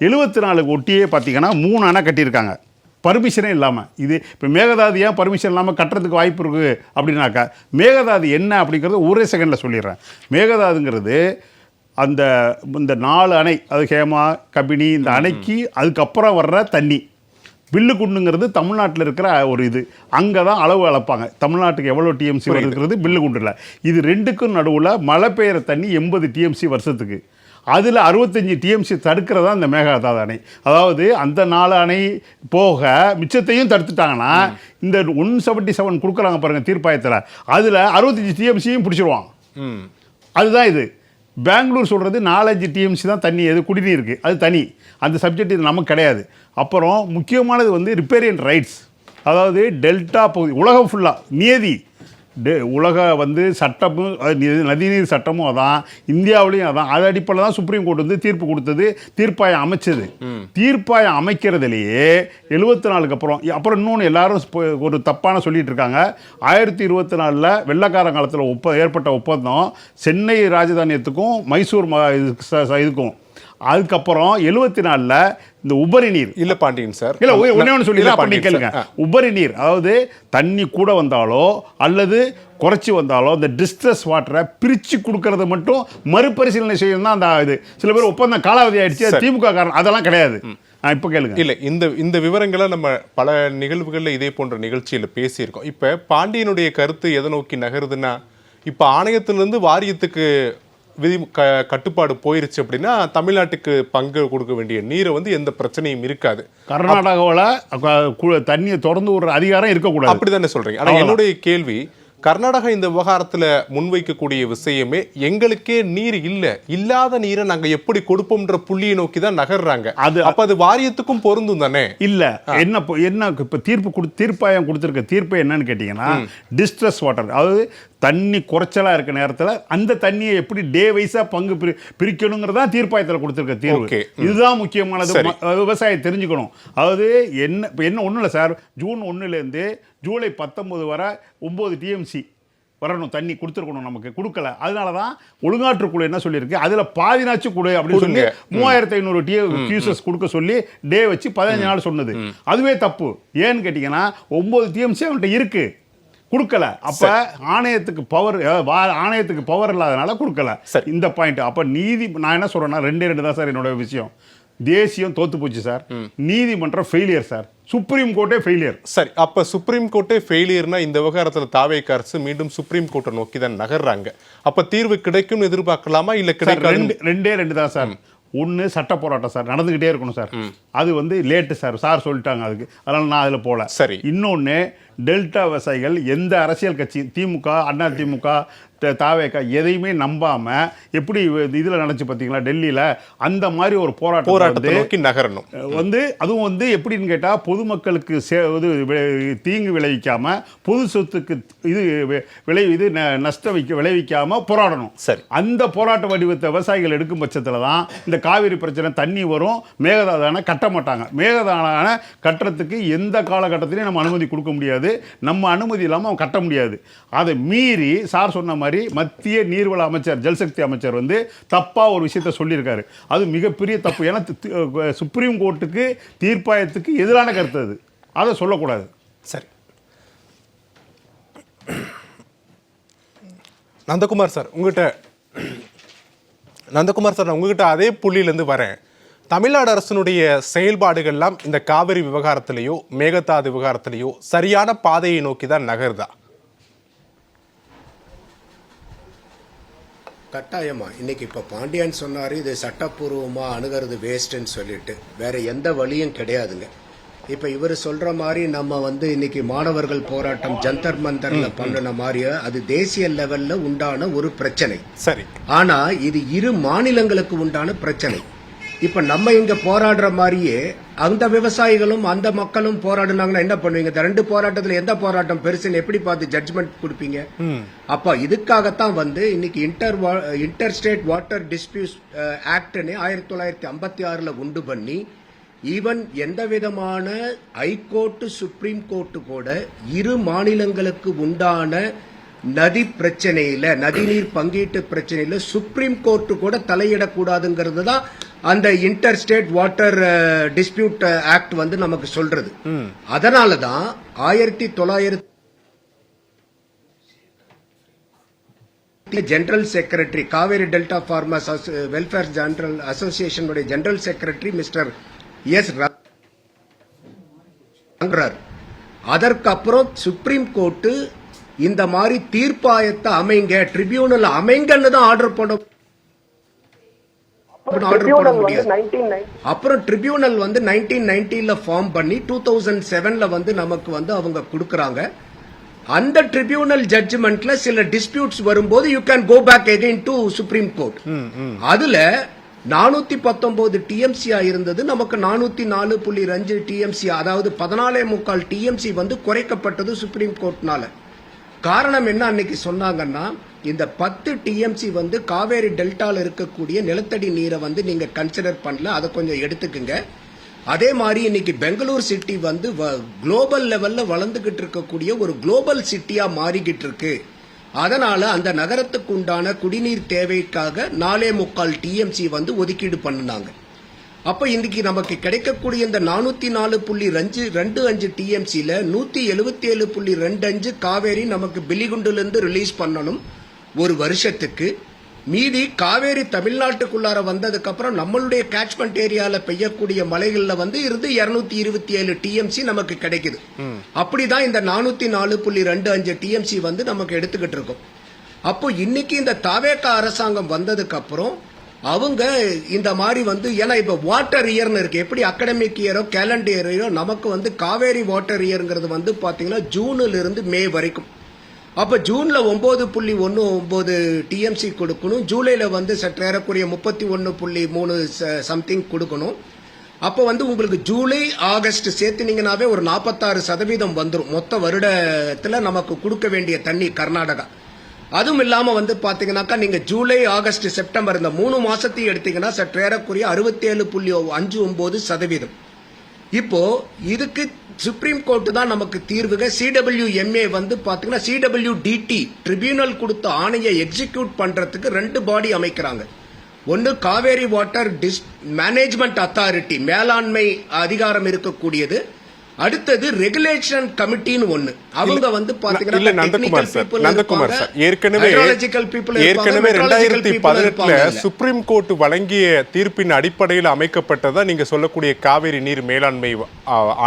74 ஒட்டியே பார்த்தீங்கன்னா 3 அணை கட்டியிருக்காங்க பர்மிஷனே இல்லாமல். இது இப்போ மேகதாது ஏன் பர்மிஷன் இல்லாமல் கட்டுறதுக்கு வாய்ப்பு இருக்குது அப்படின்னாக்கா, மேகதாது என்ன அப்படிங்கிறது ஒரே செகண்டில் சொல்லிடுறேன். மேகதாதுங்கிறது இந்த 4 அணை, அது ஹேமா கபினி, இந்த அணைக்கு அதுக்கப்புறம் வர்ற தண்ணி. பில்லுக்குண்டுங்கிறது தமிழ்நாட்டில் இருக்கிற ஒரு இது, அங்கே தான் அளவு அளப்பாங்க. தமிழ்நாட்டுக்கு எவ்வளோ டிஎம்சி இருக்கிறது பில்லுக்குண்டில். இது 2க்கும் நடுவில் மழை பெய்கிற தண்ணி 80 டிஎம்சி வருஷத்துக்கு. அதில் 65 டிஎம்சி தடுக்கிறதா இந்த மேகதாது அணை. அதாவது அந்த 4 அணை போக மிச்சத்தையும் தடுத்துட்டாங்கன்னா இந்த 177 கொடுக்குறாங்க பாருங்கள் தீர்ப்பாயத்தில், அதில் 65 டிஎம்சியும் பிடிச்சிருவான். அதுதான் இது. பெங்களூர் சொல்கிறது 4-5 டிஎம்சி தான் தண்ணி, எது குடிநீர் இருக்குது, அது தனி. அந்த சப்ஜெக்ட் இது நமக்கு கிடையாது. அப்புறம் முக்கியமானது வந்து ரிப்பேரியன் ரைட்ஸ். அதாவது டெல்டா பகுதி உலகம் ஃபுல்லாக நியதி உலக வந்து சட்டமும் நதிநீர் சட்டமும் அதான், இந்தியாவிலையும் அதான். அது அடிப்படையில் தான் சுப்ரீம் கோர்ட் வந்து தீர்ப்பு கொடுத்தது, தீர்ப்பாயம் அமைச்சது. தீர்ப்பாயம் அமைக்கிறதுலையே 74க்கு அப்புறம் இன்னொன்று எல்லாரும் ஒரு தப்பான சொல்லிட்டு இருக்காங்க. 1024 வெள்ளக்காரன் காலத்தில் ஏற்பட்ட ஒப்பந்தம் சென்னை ராஜதானியத்துக்கும் மைசூர் இதுக்கும். அதுக்கப்புறம் 74 இந்த உபரி நீர் இல்ல பாண்டியன் சார், இல்ல ஒண்ணே சொல்லி கேளுங்க. உபரி நீர், அதாவது தண்ணி கூட வந்தாலோ அல்லது குறைச்சி வந்தாலோ இந்த டிஸ்ட்ரெஸ் வாட்டரை பிரித்து கொடுக்கறது மட்டும் மறுபரிசீலனை செய்யணும் தான் அந்த இது. சில பேர் ஒப்பந்தம் காலாவதி ஆயிடுச்சு திமுக காரணம், அதெல்லாம் கிடையாது. இப்போ கேளுங்க. இல்லை, இந்த விவரங்களை நம்ம பல நிகழ்வுகளில் இதே போன்ற நிகழ்ச்சியில் பேசியிருக்கோம். இப்போ பாண்டியனுடைய கருத்து எதை நோக்கி நகருதுன்னா, இப்போ ஆணையத்திலிருந்து வாரியத்துக்கு கட்டுப்பாடு போயிருச்சு அப்படின்னா தமிழ்நாட்டுக்கு பங்கு கொடுக்க வேண்டிய நீரை வந்து எந்த பிரச்சனையும் இருக்காது. கர்நாடகாவில் தண்ணியை திறந்து விடுற அதிகாரம் இருக்கக்கூடாது, அப்படிதானே சொல்றீங்க. ஆனால் என்னுடைய கேள்வி, கர்நாடகா இந்த விவகாரத்துல முன்வைக்கக்கூடிய விஷயமே எங்களுக்கே நீர் இல்லாத நீரை நாங்க எப்படி கொடுப்போம்ன்ற புள்ளியை நோக்கி தான் நகர்றாங்க. அப்ப அது வாரியத்துக்கும் பொருந்தும் தானே? இல்ல, என்ன இப்ப தீர்ப்பாயம் கொடுத்திருக்க தீர்ப்பு என்னன்னு கேட்டீங்கன்னா, டிஸ்ட்ரெஸ் வாட்டர், அதாவது தண்ணி குறைச்சலா இருக்க நேரத்தில் அந்த தண்ணியை எப்படி டே வைஸா பங்கு பிரிக்கணுங்கிறதா தீர்ப்பாயத்தில் கொடுத்திருக்க தீர்வு. இதுதான் முக்கியமானது. விவசாயம் தெரிஞ்சுக்கணும். அதாவது என்ன ஒன்றும் இல்லை சார், ஜூன் 1லேருந்து ஜூலை 19 வரை 9 டிஎம்சி வரணும், தண்ணி கொடுத்துருக்கணும், நமக்கு கொடுக்கல. அதனால தான் ஒழுங்காற்றுக்குழு என்ன சொல்லியிருக்கு, அதில் பாதினாச்சு கொடு அப்படின்னு சொல்லி 3500 கியூசஸ் கொடுக்க சொல்லி டே வச்சு 15 நாள் சொன்னது. அதுவே தப்பு. ஏன்னு கேட்டிங்கன்னா 9 டிஎம்சி அவன்கிட்ட இருக்கு, கொடுக்கல. அப்ப ஆணையத்துக்கு பவர் இல்லாதனால கொடுக்கல. இந்த பாயிண்ட். அப்ப நான் என்ன சொல்றேன்னா 2 தான் சார் என்னோட விஷயம். தேசியம் தோத்து போச்சு சார், நீதிமன்றம் ஃபெயிலியர் சார், சுப்ரீம் கோர்ட்டே ஃபெயிலியர். சரி, அப்ப சுப்ரீம் கோர்ட்டே ஃபெயிலியர்னா இந்த விவகாரத்தில் தாவேக அரசு மீண்டும் சுப்ரீம் கோர்ட்டை நோக்கி தான் நகர்றாங்க. அப்ப தீர்வு கிடைக்கும் எதிர்பார்க்கலாமா? இல்ல கிடைக்காது? 2 தான் சார். ஒன்று சட்ட போராட்டம் சார் நடந்துக்கிட்டே இருக்கணும் சார். அது வந்து லேட்டு சார் சொல்லிட்டாங்க அதுக்கு, அதனால் நான் அதில் போகல. சரி. இன்னொன்று, டெல்டா விவசாயிகள் எந்த அரசியல் கட்சி, திமுக, அண்ணா திமுக, தாவேக்கா எதையுமே நம்பாமல் எப்படி இதில் நினச்சி பார்த்தீங்களா டெல்லியில் அந்த மாதிரி ஒரு போராட்டத்தை நோக்கி நகரணும் அதுவும் எப்படின்னு கேட்டால் பொதுமக்களுக்கு தீங்கு விளைவிக்காமல் பொது சொத்துக்கு நஷ்டம் விளைவிக்காமல் போராடணும். சரி, அந்த போராட்ட வடிவத்தை விவசாயிகள் எடுக்கும் பட்சத்தில் தான் இந்த காவிரி பிரச்சனை தண்ணி வரும். மேகதாதான கட்ட மாட்டாங்க. மேகதான கட்டுறதுக்கு எந்த காலகட்டத்திலையும் நம்ம அனுமதி கொடுக்க முடியாது. நம்ம அனுமதி இல்லாமல் அவன் கட்ட முடியாது. அதை மீறி சார் சொன்ன மாதிரி மத்திய நீர்வள அமைச்சர் ஜல்சக்தி அமைச்சர் தப்பாக ஒரு விஷயத்த சொல்லியிருக்காரு. அது மிகப்பெரிய தப்பு. ஏன்னா சுப்ரீம் கோர்ட்டுக்கு தீர்ப்பாயத்துக்கு எதிரான கருத்து அது. அதை சொல்லக்கூடாது. சரி, நந்தகுமார் சார் உங்ககிட்ட அதே புள்ளியிலேருந்து வரேன். தமிழ்நாடு அரசினுடைய செயல்பாடுகள்லாம் இந்த காவிரி விவகாரத்திலேயோ மேகதாது விவகாரத்திலேயோ சரியான பாதையை நோக்கி தான் நகருதா? கட்டாயமா. இன்னைக்கு இப்போ பாண்டியன் சொன்னார், இது சட்டப்பூர்வமாக அணுகிறது வேஸ்ட்டுன்னு சொல்லிட்டு வேற எந்த வழியும் கிடையாதுங்க. இப்போ இவர் சொல்ற மாதிரி நம்ம இன்னைக்கு மாணவர்கள் போராட்டம் ஜந்தர் மந்தர்ல பண்ணின மாதிரியே அது தேசிய லெவல்ல உண்டான ஒரு பிரச்சனை. சரி, ஆனா இது இரு மாநிலங்களுக்கு உண்டான பிரச்சனை. இப்ப நம்ம இங்க போராடுற மாதிரியே அந்த விவசாயிகளும் அந்த மக்களும் போராடினாங்கன்னா என்ன பண்ணுவீங்க? இந்த ரெண்டு போராட்டத்துல எந்த போராட்டம் பெருசுன்னு எப்படி பார்த்து ஜட்ஜ்மெண்ட் கொடுப்பீங்க? அப்ப இதுக்காகத்தான் இன்னைக்கு இன்டர் ஸ்டேட் வாட்டர் டிஸ்பியூட் ஆக்ட்னு 1956 உண்டு பண்ணி ஈவன் எந்த விதமான ஹைகோர்ட் சுப்ரீம் கோர்ட்டு கூட இரு மாநிலங்களுக்கு உண்டான நதி பிரச்சனையில நதிநீர் பங்கீட்டு பிரச்சனையில சுப்ரீம் கோர்ட்டு கூட தலையிடக்கூடாதுங்கிறது தான் அந்த inter state water dispute act நமக்கு சொல்றது. அதனாலதான் 1900 general secretary Cauvery delta farmers welfare general association general secretary mister S அதற்கப்புறம் சுப்ரீம் கோர்ட்டு இந்த மாதிரி தீர்ப்பாயத்தை அமைங்க ட்ரிபியூனல் அமைங்கன்னு தான் ஆர்டர் போட முடியாது. அப்புறம் ட்ரிபியூனல் 1990 ஃபார்ம் பண்ணி 2007 நமக்கு அவங்க கொடுக்கறாங்க. அந்த ட்ரிபியூனல் ஜட்ஜ்மெண்ட்ல சில டிஸ்பியூட்ஸ் வரும்போது you can go back again to supreme court. அதுல 419 டிஎம்சி இருந்தது, நமக்கு 404.5 டிஎம்சி, அதாவது 14.25 டிஎம்சி குறைக்கப்பட்டது சுப்ரீம் கோர்ட்னால. காரணம் என்ன அன்னைக்கு சொன்னாங்கன்னா, இந்த 10 டிஎம்சி காவேரி டெல்டால இருக்கக்கூடிய நிலத்தடி நீரை நீங்க கன்சிடர் பண்ணல, அதை கொஞ்சம் எடுத்துக்குங்க. அதே மாதிரி இன்னைக்கு பெங்களூர் சிட்டி குளோபல் லெவல்ல வளர்ந்துகிட்டு இருக்கக்கூடிய ஒரு குளோபல் சிட்டியா மாறிக்கிட்டு இருக்கு. அதனால அந்த நகரத்துக்கு உண்டான குடிநீர் தேவைக்காக 4.25 டிஎம்சி ஒதுக்கீடு பண்ணினாங்க. அப்ப இன்னைக்கு நமக்கு கிடைக்கக்கூடிய இந்த 404.25 டிஎம்சில 177.25 காவேரி நமக்கு பிலிகுண்டுல இருந்து ரிலீஸ் பண்ணணும் ஒரு வருஷத்துக்கு. மீதி காவேரி தமிழ்நாட்டுக்குள்ளார வந்ததுக்கு அப்புறம் நம்மளுடைய கேட்ச்மெண்ட் ஏரியால பெய்யக்கூடிய மலைகள்ல இருந்து 227 டிஎம்சி நமக்கு கிடைக்குது. அப்படிதான் இந்த 404.25 டிஎம்சி நமக்கு எடுத்துக்கிட்டு இருக்கோம். அப்போ இன்னைக்கு இந்த தாவேகா அரசாங்கம் வந்ததுக்கு அப்புறம் அவங்க இந்த மாதிரி ஏன்னா இப்ப வாட்டர் இயர்னு இருக்கு, எப்படி அகாடமிக் இயரோ கேலண்டர் இயரோ நமக்கு காவேரி வாட்டர் இயர்ங்கிறது பாத்தீங்கன்னா ஜூன்ல இருந்து மே வரைக்கும். அப்ப ஜூன்ல 9.19 டிஎம்சி கொடுக்கணும், ஜூலைல சற்றேறக்குரிய 31.3 சம்திங் கொடுக்கணும். அப்ப உங்களுக்கு ஜூலை ஆகஸ்ட் சேர்த்துனீங்கன்னாவே ஒரு 46% வந்துடும் மொத்த வருடத்துல நமக்கு கொடுக்க வேண்டிய தண்ணி கர்நாடகா. அதுவும் இல்லாம பாத்தீங்கன்னாக்கா நீங்க ஜூலை ஆகஸ்ட் செப்டம்பர் இந்த 3 மாசத்தையும் எடுத்தீங்கன்னா சற்றேறக்குரிய 67.59%. இப்போ இதுக்கு சுப்ரீம் கோர்ட் தான் நமக்கு தீர்வுக. சிடபிள்யூஎம்ஏ பாத்தீங்கன்னா சிடபிள்யூடிடி ட்ரிபியூனல் கொடுத்த ஆணையை எக்ஸிக்யூட் பண்றதுக்கு 2 பாடி அமைக்கிறாங்க. ஒன்னு காவேரி வாட்டர் மேனேஜ்மெண்ட் அத்தாரிட்டி, மேலாண்மை அதிகாரம் இருக்கக்கூடியது. அடுத்தது ரெகுலேஷன் கமிட்டின்னு ஒண்ணு, அவங்க பாத்தீங்கன்னா நந்தகுமார் சார் ஏற்கனவே 2018 சுப்ரீம் கோர்ட் வழங்கிய தீர்ப்பின் அடிப்படையில் அமைக்கப்பட்டதா நீங்க சொல்லக்கூடிய காவிரி நீர் மேலாண்மை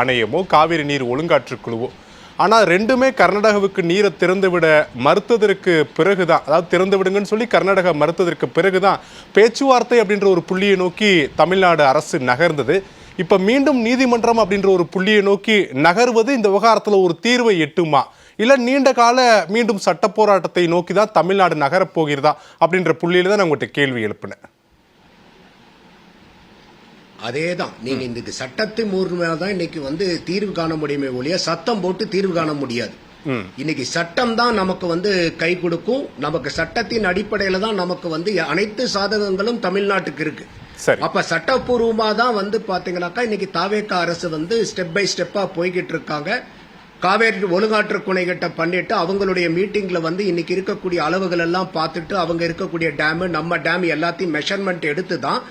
ஆணையமோ காவிரி நீர் ஒழுங்காற்று குழுவோ. ஆனால் ரெண்டுமே கர்நாடகாவுக்கு நீரை திறந்துவிட மறுத்ததற்கு பிறகுதான், அதாவது திறந்து விடுங்கன்னு சொல்லி கர்நாடகா மறுத்ததற்கு பிறகுதான் பேச்சுவார்த்தை அப்படின்ற ஒரு புள்ளியை நோக்கி தமிழ்நாடு அரசு நகர்ந்தது. இப்போ மீண்டும் நீதிமன்றம் அப்படின்ற ஒரு புள்ளியை நோக்கி நகர்வது இந்த விவகாரத்தில் ஒரு தீர்வை எட்டுமா? இல்லை நீண்ட கால மீண்டும் சட்ட போராட்டத்தை நோக்கி தான் தமிழ்நாடு நகரப் போகிறதா அப்படின்ற புள்ளியில தான் நான் உங்கள்கிட்ட கேள்வி எழுப்பினேன். அதேதான், நீங்க இந்த சட்டத்தின் மூலமா தான் இன்னைக்கு வந்து தீர்வு காண முடியுமே ஒழிய சத்தம் போட்டு தீர்வு காண முடியாது. இன்னைக்கு சட்டம் தான் நமக்கு வந்து கை கொடுக்கும். நமக்கு சட்டத்தின் அடிப்படையில தான் நமக்கு வந்து அனைத்து சாதகங்களும் தமிழ்நாட்டுக்கு இருக்கு. சரி. அப்ப சட்டப்பூர்வமா தான் வந்து பாத்தீங்கன்னாக்கா இன்னைக்கு தாவேகா அரசு வந்து ஸ்டெப் பை ஸ்டெப்பா போய்கிட்டு இருக்காங்க. காவேரி ஒழுங்காற்று குணைகிட்ட பண்ணிட்டு அவங்களுடைய மீட்டிங்ல வந்து இன்னைக்கு இருக்கக்கூடிய அளவுகள் எல்லாம் பார்த்துட்டு அவங்க இருக்கக்கூடிய டேம் நம்ம டேம் எல்லாத்தையும் மெஷர்மெண்ட் எடுத்து தான்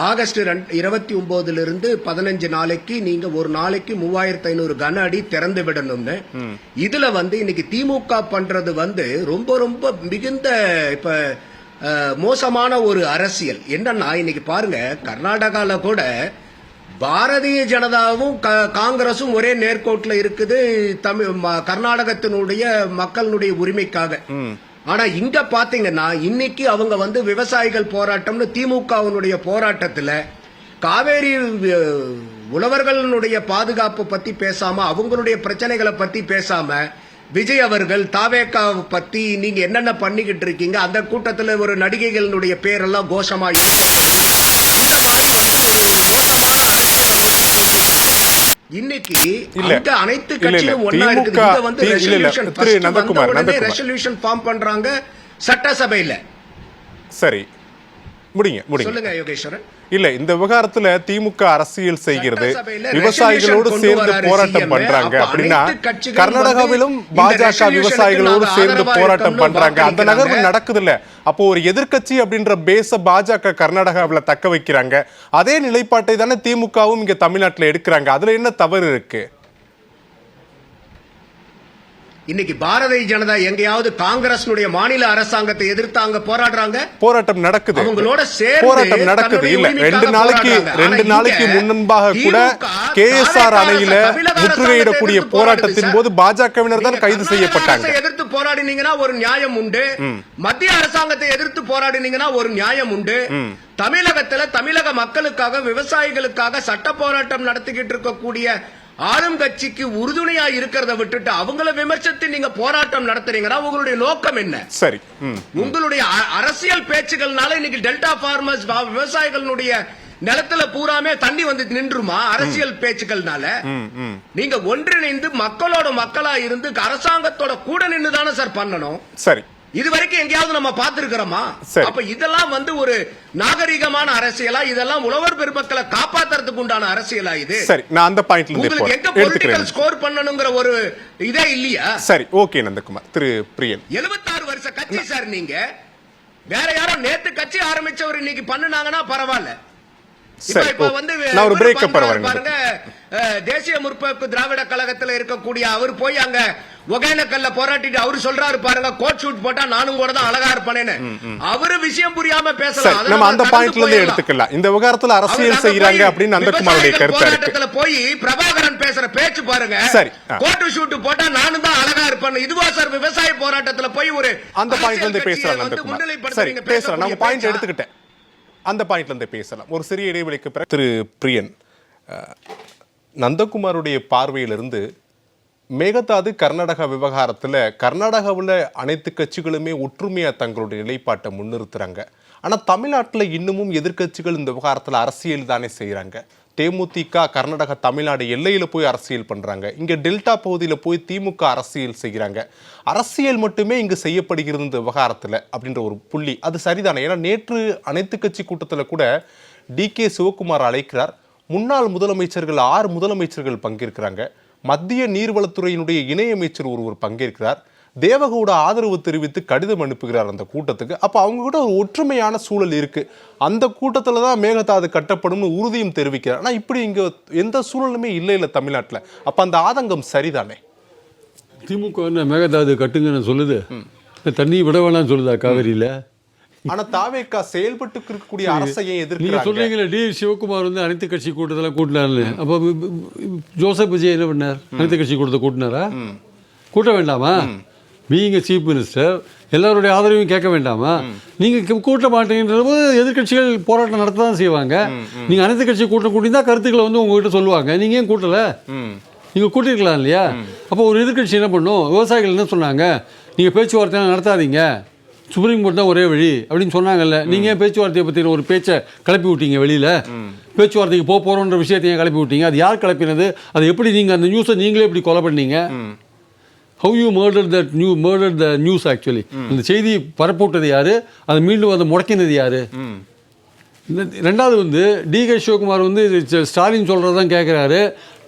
ஆகஸ்ட் 29 15 நாளைக்கு நீங்க ஒரு நாளைக்கு 3500 கன அடி திறந்து விடணும்னு. இதுல வந்து இன்னைக்கு திமுக பண்றது வந்து ரொம்ப ரொம்ப மிகுந்த இப்ப மோசமான ஒரு அரசியல். என்னன்னா இன்னைக்கு பாருங்க, கர்நாடகால கூட பாரதிய ஜனதாவும் காங்கிரசும் ஒரே நேர்கோட்டில் இருக்குது கர்நாடகத்தினுடைய மக்களுடைய உரிமைக்காக. ஆனா இங்க பாத்தீங்கன்னா இன்னைக்கு அவங்க வந்து விவசாயிகள் போராட்டம்னு திமுகவினுடைய போராட்டத்துல காவேரி உழவர்களுடைய பாதுகாப்பு பத்தி பேசாம அவங்களுடைய பிரச்சனைகளை பத்தி பேசாம விஜய் அவர்கள் தாவேக்கா பத்தி நீங்க என்னென்ன பண்ணிக்கிட்டு இருக்கீங்க, அந்த கூட்டத்தில் ஒரு நடிகைகளுடைய பேரெல்லாம் கோஷமா இன்னைக்கு அனைத்து கட்சியும் ஒன்னா இருக்குது. இங்க வந்து ரெசல்யூஷன் ஃபார்ம் பண்றாங்க சட்டசபையில. சரி, முடிங்க சொல்லுங்க யோகேஸ்வரன். இல்ல, இந்த விவகாரத்துல திமுக அரசியல் செய்கிறது, விவசாயிகளோடு சேர்ந்து போராட்டம் பண்றாங்க அப்படின்னா கர்நாடகாவிலும் பாஜக விவசாயிகளோடு சேர்ந்து போராட்டம் பண்றாங்க, அந்த நகர்வு நடக்குது இல்ல. அப்போ ஒரு எதிர்க்கட்சி அப்படின்ற பேஸ பாஜக கர்நாடகாவில் தக்க வைக்கிறாங்க. அதே நிலைப்பாட்டை தானே திமுகவும் இங்க தமிழ்நாட்டில் எடுக்கிறாங்க. அதுல என்ன தவறு இருக்கு? இன்னைக்கு பாரதிய ஜனதா எங்கேயாவது காங்கிரஸ் மாநில அரசாங்கத்தை எதிர்த்து அங்க போராடுறாங்க, போராட்டம் நடக்குது, அவங்களோட போராட்டம் நடக்குது. இல்ல, ரெண்டு நாளைக்கு முன்பாக கூட KSR அணையில முற்றுகையிடக்கூடிய போராட்டத்தின் போது பாஜகவினர் தான் கைது செய்யப்பட்டாங்க. எதிர்த்து போராடினீங்கன்னா ஒரு நியாயம் உண்டு, மத்திய அரசாங்கத்தை எதிர்த்து போராடினீங்கன்னா ஒரு நியாயம் உண்டு. தமிழகத்துல தமிழக மக்களுக்காக விவசாயிகளுக்காக சட்ட போராட்டம் நடத்திக்கிட்டு இருக்கக்கூடிய ஆளும் கட்சிக்கு உறுதுணையா இருக்கிறத விட்டுட்டு அவங்கள விமர்சித்து நீங்க போராட்டம் நடத்துறீங்கன்னா உங்களுடைய நோக்கம் என்ன? சரி, உங்களுடைய அரசியல் பேச்சுகள்னால இன்னைக்கு டெல்டா ஃபார்மர்ஸ் விவசாயிகளுடைய நிலத்துல பூராமே தண்ணி வந்து நின்றுமா? அரசியல் பேச்சுக்கள்னால நீங்க ஒன்றிணைந்து மக்களோட மக்களா இருந்து அரசாங்கத்தோட கூட நின்று தானே சார் பண்ணணும். சரி, இது வரைக்கும் எங்கேயாவது நம்ம பார்த்திருக்கிறோமா? அப்ப இதெல்லாம் வந்து ஒரு நாகரிகமான அரசியலா? இதெல்லாம் உழவர் பெருமக்களை காப்பாத்துறதுக்கு உண்டான அரசியலா? இது சரி, நான் அந்த பாயிண்ட்ல உங்களுக்கு எங்க பொலிட்டிக்கல் ஸ்கோர் பண்ணணும்ங்கற ஒரு இதே இல்லையா? சரி, ஓகே நந்தகுமார். திரு பிரியன், 76 வருஷ கட்சி சார் நீங்க. வேற யாரோ நேத்து கட்சி ஆரம்பிச்சவர் இன்னைக்கு பண்ணுனாங்கன்னா பரவாயில்ல. இப்ப வந்து நான் ஒரு பிரேக் பாருங்க, தேசிய முற்போக்கு திராவிட கழகத்தில் இருக்கக்கூடிய அவர் போய் அங்க ஒகேனக்கல்ல போராட்டிட்டு அவரு சொல்றாரு பாருங்க, கோட் ஷூட் போட்டா நானும் கூட தான் அழகா இருப்பேன்னு. அவரு விஷயம் புரியாம பேசலாம். நம்ம அந்த பாயிண்ட்ல இருந்து எடுத்துக்கலாம். இந்த விவகாரத்துல அரசியல் செய்யறாங்க அப்படின்னு நந்தகுமாருடைய கருத்து போராட்டத்துல போய் பிரபாகரன் பேசுற பேச்சு பாருங்க, கோட் ஷூட் போட்டா நானும் தான் அழகா இருப்பேன். இதுவா சார் விவசாய போராட்டத்துல போய் ஒரு அந்த பாயிண்ட்ல இருந்து பேசுறாங்க நந்தகுமார். சரி, பேசுறேன், நம்ம பாயிண்ட் எடுத்துக்கிட்டேன். அந்த பாயிண்ட்ல இருந்து பேசலாம். ஒரு சிறிய இடைவெளிக்கு பிறகு திரு பிரியன், நந்தகுமாருடைய பார்வையிலிருந்து மேகதாது கர்நாடகா விவகாரத்தில் கர்நாடகாவில் அனைத்து கட்சிகளுமே ஒற்றுமையாக தங்களுடைய நிலைப்பாட்டை முன்னிறுத்துறாங்க. ஆனால் தமிழ்நாட்டில் இன்னமும் எதிர்க்கட்சிகள் இந்த விவகாரத்தில் அரசியல் தானே செய்கிறாங்க. தேமுதிக கர்நாடகா தமிழ்நாடு எல்லையில் போய் அரசியல் பண்ணுறாங்க, இங்கே டெல்டா பகுதியில் போய் திமுக அரசியல் செய்கிறாங்க. அரசியல் மட்டுமே இங்கு செய்யப்படுகிறது இந்த விவகாரத்தில் அப்படின்ற ஒரு புள்ளி அது சரிதானே? ஏன்னா நேற்று அனைத்து கட்சி கூட்டத்தில் கூட DK சிவகுமார் அழைக்கிறார், முன்னாள் முதலமைச்சர்கள் 6 முதலமைச்சர்கள் பங்கேற்கிறாங்க, மத்திய நீர்வளத்துறையினுடைய இணையமைச்சர் ஒருவர் பங்கேற்கிறார், தேவகவுட ஆதரவு தெரிவித்து கடிதம் அனுப்புகிறார் அந்த கூட்டத்துக்கு. அப்போ அவங்க கூட ஒரு ஒற்றுமையான சூழல் இருக்கு, அந்த கூட்டத்தில் தான் மேகதாது கட்டப்படும் உறுதியும் தெரிவிக்கிறார். ஆனால் இப்படி இங்கே எந்த சூழலுமே இல்லை தமிழ்நாட்டில். அப்போ அந்த ஆதங்கம் சரிதானே? திமுக என்ன மேகதாது கட்டுங்கன்னு சொல்லுது, தண்ணி விட வேணாம்னு சொல்லுதா காவேரியில்? ஆனா தாவேக்கா செயல்பட்டு இருக்கக்கூடிய அரசையை எதிர்க்க நீங்க சொல்றீங்களா D சிவகுமார் வந்து அனைத்து கட்சி கூட்டத்தில் கூட்டினார்னு. அப்போ ஜோசப் விஜய் என்ன பண்ணார்? அனைத்து கட்சி கூட்டத்தை கூட்டினாரா? கூட்ட வேண்டாமா? நீங்க சீஃப் மினிஸ்டர், எல்லாருடைய ஆதரவையும் கேட்க வேண்டாமா? நீங்க கூட்ட மாட்டேங்கிற போது எதிர்கட்சிகள் போராட்டம் நடத்த தான் செய்வாங்க. நீங்க அனைத்து கட்சி கூட்டம் கூட்டி தான் கருத்துக்களை வந்து உங்ககிட்ட சொல்லுவாங்க. நீங்க ஏன் கூட்டல? நீங்கள் கூட்டிருக்கலாம் இல்லையா? அப்போ ஒரு எதிர்க்கட்சி என்ன பண்ணும்? விவசாயிகள் என்ன சொன்னாங்க? நீங்கள் பேச்சுவார்த்தையெல்லாம் நடத்தாதீங்க, சுப்ரீம் கோர்ட் தான் ஒரே வழி அப்படின்னு சொன்னாங்கல்ல. நீங்கள் பேச்சுவார்த்தையை பற்றி ஒரு பேச்சை கிளப்பி விட்டீங்க வெளியில். பேச்சுவார்த்தைக்கு போகிறோன்ற விஷயத்தையும் கிளப்பி விட்டீங்க. அது யார் கிளப்பினது? அது எப்படி நீங்கள் அந்த நியூஸை நீங்களே இப்படி கொலை பண்ணீங்க? How you murder the news actually. அந்த செய்தி பரப்பவிட்டது யார்? அதை மீண்டும் அதை முடக்கினது யார்? ரெண்டாவது வந்து டிகே சிவகுமார் வந்து ஸ்டாலின் சொல்கிறது தான் கேட்குறாரு.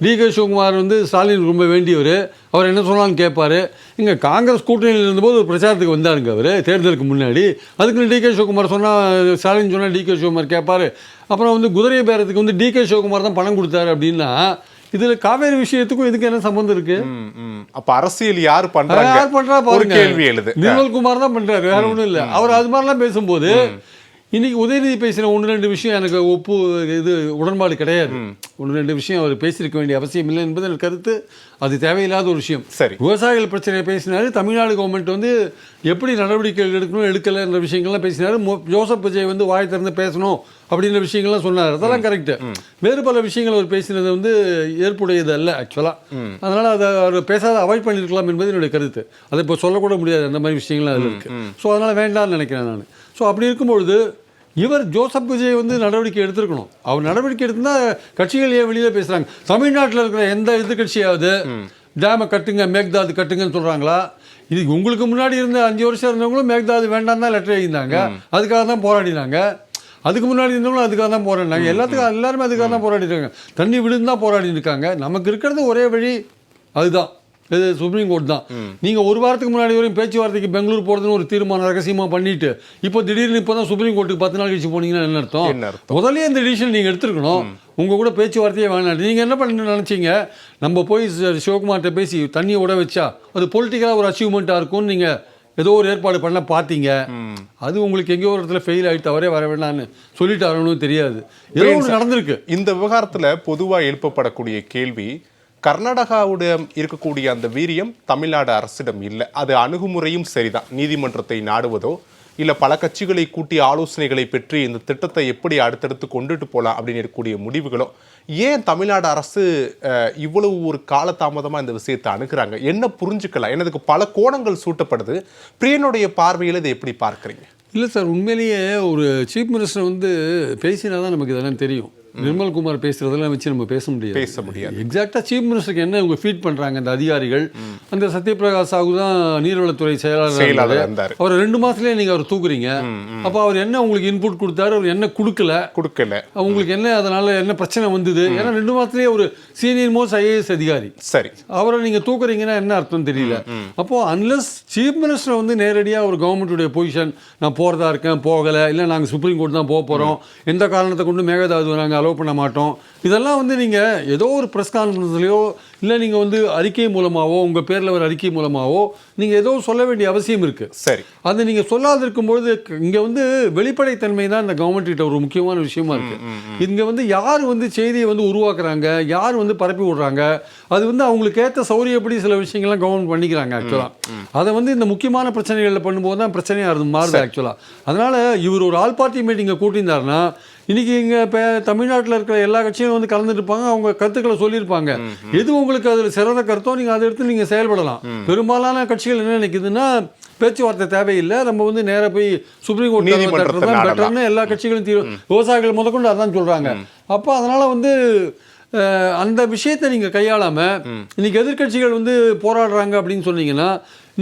டிகே சிவகுமார் வந்து ஸ்டாலின் ரொம்ப வேண்டியவர், அவர் என்ன சொன்னாலும் கேட்பார். இங்கே காங்கிரஸ் கூட்டணியில் இருந்தபோது ஒரு பிரச்சாரத்துக்கு வந்தாருங்க அவர் தேர்தலுக்கு முன்னாடி. அதுக்குன்னு டிகே சிவகுமார் சொன்னால், ஸ்டாலின் சொன்னால் டிகே சிவகுமார் கேட்பார். அப்புறம் வந்து குதிரை பேரத்துக்கு வந்து டிகே சிவகுமார் தான் பணம் கொடுத்தாரு அப்படின்னா, இதில் காவேரி விஷயத்துக்கும் இதுக்கு என்ன சம்பந்தம் இருக்கு? அப்ப அரசியல் யார் பண்றா பாருங்க. கேள்வி எழுது நிர்மல்குமார் தான் பண்றாரு, வேற ஒன்றும் இல்லை. அவர் அது மாதிரிலாம் பேசும்போது இன்னைக்கு உதயநிதி பேசின 1-2 விஷயம் எனக்கு உடன்பாடு கிடையாது. 1-2 விஷயம் அவர் பேசியிருக்க வேண்டிய அவசியம் இல்லை என்பது எனக்கு கருத்து. அது தேவையில்லாத ஒரு விஷயம். சரி, விவசாயிகள் பிரச்சனையை பேசினாரு. தமிழ்நாடு கவர்மெண்ட் வந்து எப்படி நடவடிக்கைகள் எடுக்கணும் எடுக்கலைன்ற விஷயங்கள்லாம் பேசினாரு. ஜோசப் விஜய் வந்து வாய் திறந்து பேசணும் அப்படின்ற விஷயங்கள்லாம் சொன்னார். அதெல்லாம் கரெக்டு. வேறு பல விஷயங்கள் அவர் பேசினது வந்து ஏற்புடையது அல்ல ஆக்சுவலாக. அதனால் அதை அவர் பேசாத அவாய்ட் பண்ணியிருக்கலாம் என்பது என்னுடைய கருத்து. அதை இப்போ சொல்லக்கூட முடியாது, அந்த மாதிரி விஷயங்கள்லாம் அதில் இருக்குது. ஸோ அதனால் வேண்டாம்னு நினைக்கிறேன் நான். ஸோ அப்படி இருக்கும்பொழுது இவர் ஜோசப் விஜய் வந்து நடவடிக்கை எடுத்திருக்கணும். அவர் நடவடிக்கை எடுத்திருந்தால் கட்சிகள் ஏன் வெளியில் பேசுகிறாங்க? தமிழ்நாட்டில் இருக்கிற எந்த எதிர்கட்சியாவது டேமை கட்டுங்க, மேகதாது கட்டுங்கன்னு சொல்கிறாங்களா? இது உங்களுக்கு முன்னாடி இருந்த 5 வருஷம் இருந்தவங்களும் மேகதாது வேண்டாம் தான் லெட்டர் எழுதினாங்க. அதுக்காக தான் போராடினாங்க. அதுக்கு முன்னாடி இருந்தவங்களும் அதுக்காக தான் போராடினாங்க. எல்லாருமே அதுக்காக தான் போராடிருக்காங்க. தண்ணி விழுந்து தான் போராடி இருக்காங்க. நமக்கு இருக்கிறது ஒரே வழி, அதுதான் இது சுப்ரீம் கோர்ட் தான். நீங்கள் ஒரு வாரத்துக்கு முன்னாடி வரையும் பேச்சுவார்த்தைக்கு பெங்களூர் போகிறதுன்னு ஒரு தீர்மானம் ரகசியமாக பண்ணிட்டு இப்போ திடீர்னு இப்போ தான் சுப்ரீம் கோர்ட்டுக்கு 10 நாள் கழிச்சு போனீங்கன்னா என்ன அர்த்தம்? முதலே இந்த டிசிஷன் நீங்கள் எடுத்துருக்கணும். உங்கள் கூட பேச்சுவார்த்தையே வேணாம். நீங்கள் என்ன பண்ண நினச்சிங்க? நம்ம போய் சிவகுமார்கிட்ட பேசி தண்ணியை விட வச்சா அது பொலிட்டிக்கலாக ஒரு அச்சீவ்மெண்ட்டாக இருக்கும்னு நீங்கள் ஏதோ ஒரு ஏற்பாடு பண்ண பார்த்தீங்க. அது உங்களுக்கு எங்கேயோ ஒரு இடத்துல ஃபெயில் ஆகிட்டு அவரே வர வேண்டாம்னு சொல்லிட்டு வரணும்னு தெரியாது. ஏதோ ஒன்று நடந்திருக்கு. இந்த விவகாரத்தில் பொதுவாக எழுப்பப்படக்கூடிய கேள்வி, கர்நாடகாவுடன் இருக்கக்கூடிய அந்த வீரியம் தமிழ்நாடு அரசிடம் இல்லை. அது அணுகுமுறையும் சரிதான். நீதிமன்றத்தை நாடுவதோ இல்லை பல கட்சிகளை கூட்டி ஆலோசனைகளை பெற்று இந்த திட்டத்தை எப்படி அடுத்தடுத்து கொண்டுட்டு போகலாம் அப்படின்னு இருக்கக்கூடிய முடிவுகளோ, ஏன் தமிழ்நாடு அரசு இவ்வளவு ஒரு காலதாமதமாக இந்த விஷயத்தை அணுகுறாங்க? என்ன புரிஞ்சுக்கலாம்? என்னதுக்கு பல கோணங்கள் சூட்டப்படுது. பிரியனுடைய பார்வையில் இதை எப்படி பார்க்குறீங்க? இல்லை சார், உண்மையிலேயே ஒரு சீஃப் மினிஸ்டர் வந்து பேசினா தான் நமக்கு இதெல்லாம் தெரியும். நிர்மல்குமார் பேசுறதெல்லாம் வச்சு நம்ம பேச முடியாது. எக்ஸாக்டாக சீஃப் மினிஸ்டருக்கு என்ன இவங்க ஃபீட் பண்ணுறாங்க அந்த அதிகாரிகள். அந்த சத்யபிரகாஷ் சாகு தான் நீர்வளத்துறை செயலாளர் இருந்தார். அவர் 2 மாதத்துலேயே நீங்கள் அவர் தூக்குறீங்க. அப்போ அவர் என்ன உங்களுக்கு இன்புட் கொடுத்தாரு? அவர் என்ன கொடுக்கல உங்களுக்கு என்ன, அதனால என்ன பிரச்சனை வந்தது? ஏன்னா 2 மாதத்துலேயே ஒரு சீனியர் மோஸ்ட் IAS அதிகாரி. சரி, அவரை நீங்கள் தூக்குறீங்கன்னா என்ன அர்த்தம் தெரியல. அப்போது அன்லஸ் சீஃப் மினிஸ்டர் வந்து நேரடியாக ஒரு கவர்மெண்ட்டுடைய பொசிஷன், நான் போகிறதா இருக்கேன், போகலை, இல்லை நாங்கள் சுப்ரீம் கோர்ட் தான் போக போகிறோம், எந்த காரணத்தை கொண்டு மேகதாது நாங்கள் அலோவ் பண்ண மாட்டோம், இதெல்லாம் வந்து நீங்கள் ஏதோ ஒரு ப்ரெஸ் கான்ஃபரன்ஸ்லையோ இல்லை நீங்கள் வந்து அறிக்கை மூலமாகவோ உங்கள் பேரில் ஒரு அறிக்கை மூலமாகவோ நீங்கள் ஏதோ சொல்ல வேண்டிய அவசியம் இருக்குது. சரி, அது நீங்கள் சொல்லாது இருக்கும்பொழுது இங்கே வந்து வெளிப்படைத்தன்மை தான் இந்த கவர்மெண்ட் கிட்ட ஒரு முக்கியமான விஷயமா இருக்குது. இங்கே வந்து யார் வந்து செய்தியை வந்து உருவாக்குறாங்க, யார் வந்து பரப்பி விடுறாங்க, அது வந்து அவங்களுக்கு ஏற்ற சௌரியப்படி சில விஷயங்கள்லாம் கவர்மெண்ட் பண்ணிக்கிறாங்க ஆக்சுவலாக. அதை வந்து இந்த முக்கியமான பிரச்சனைகளில் பண்ணும்போது தான் பிரச்சனையாக மாறுது ஆக்சுவலாக. அதனால் இவர் ஒரு ஆல் பார்ட்டி மீட்டிங்கை கூட்டியிருந்தாருன்னா இன்றைக்கி இங்கே இப்போ தமிழ்நாட்டில் இருக்கிற எல்லா கட்சியும் வந்து கலந்துட்டு இருப்பாங்க, அவங்க கருத்துக்களை சொல்லியிருப்பாங்க. எது உங்களுக்கு அதில் சிறந்த கருத்தோ நீங்கள் அதை எடுத்து நீங்கள் செயல்படலாம். பெரும்பாலான கட்சிகள் என்ன நினைக்குதுன்னா, பேச்சுவார்த்தை தேவையில்லை, நம்ம வந்து நேராக போய் சுப்ரீம் கோர்ட் பெட்டர்னு எல்லா கட்சிகளும் விவசாயிகள் முதற்கொண்டு அதான் சொல்கிறாங்க. அப்போ அதனால் வந்து அந்த விஷயத்தை நீங்கள் கையாளாமல் இன்னைக்கு எதிர்கட்சிகள் வந்து போராடுறாங்க அப்படின்னு சொன்னீங்கன்னா,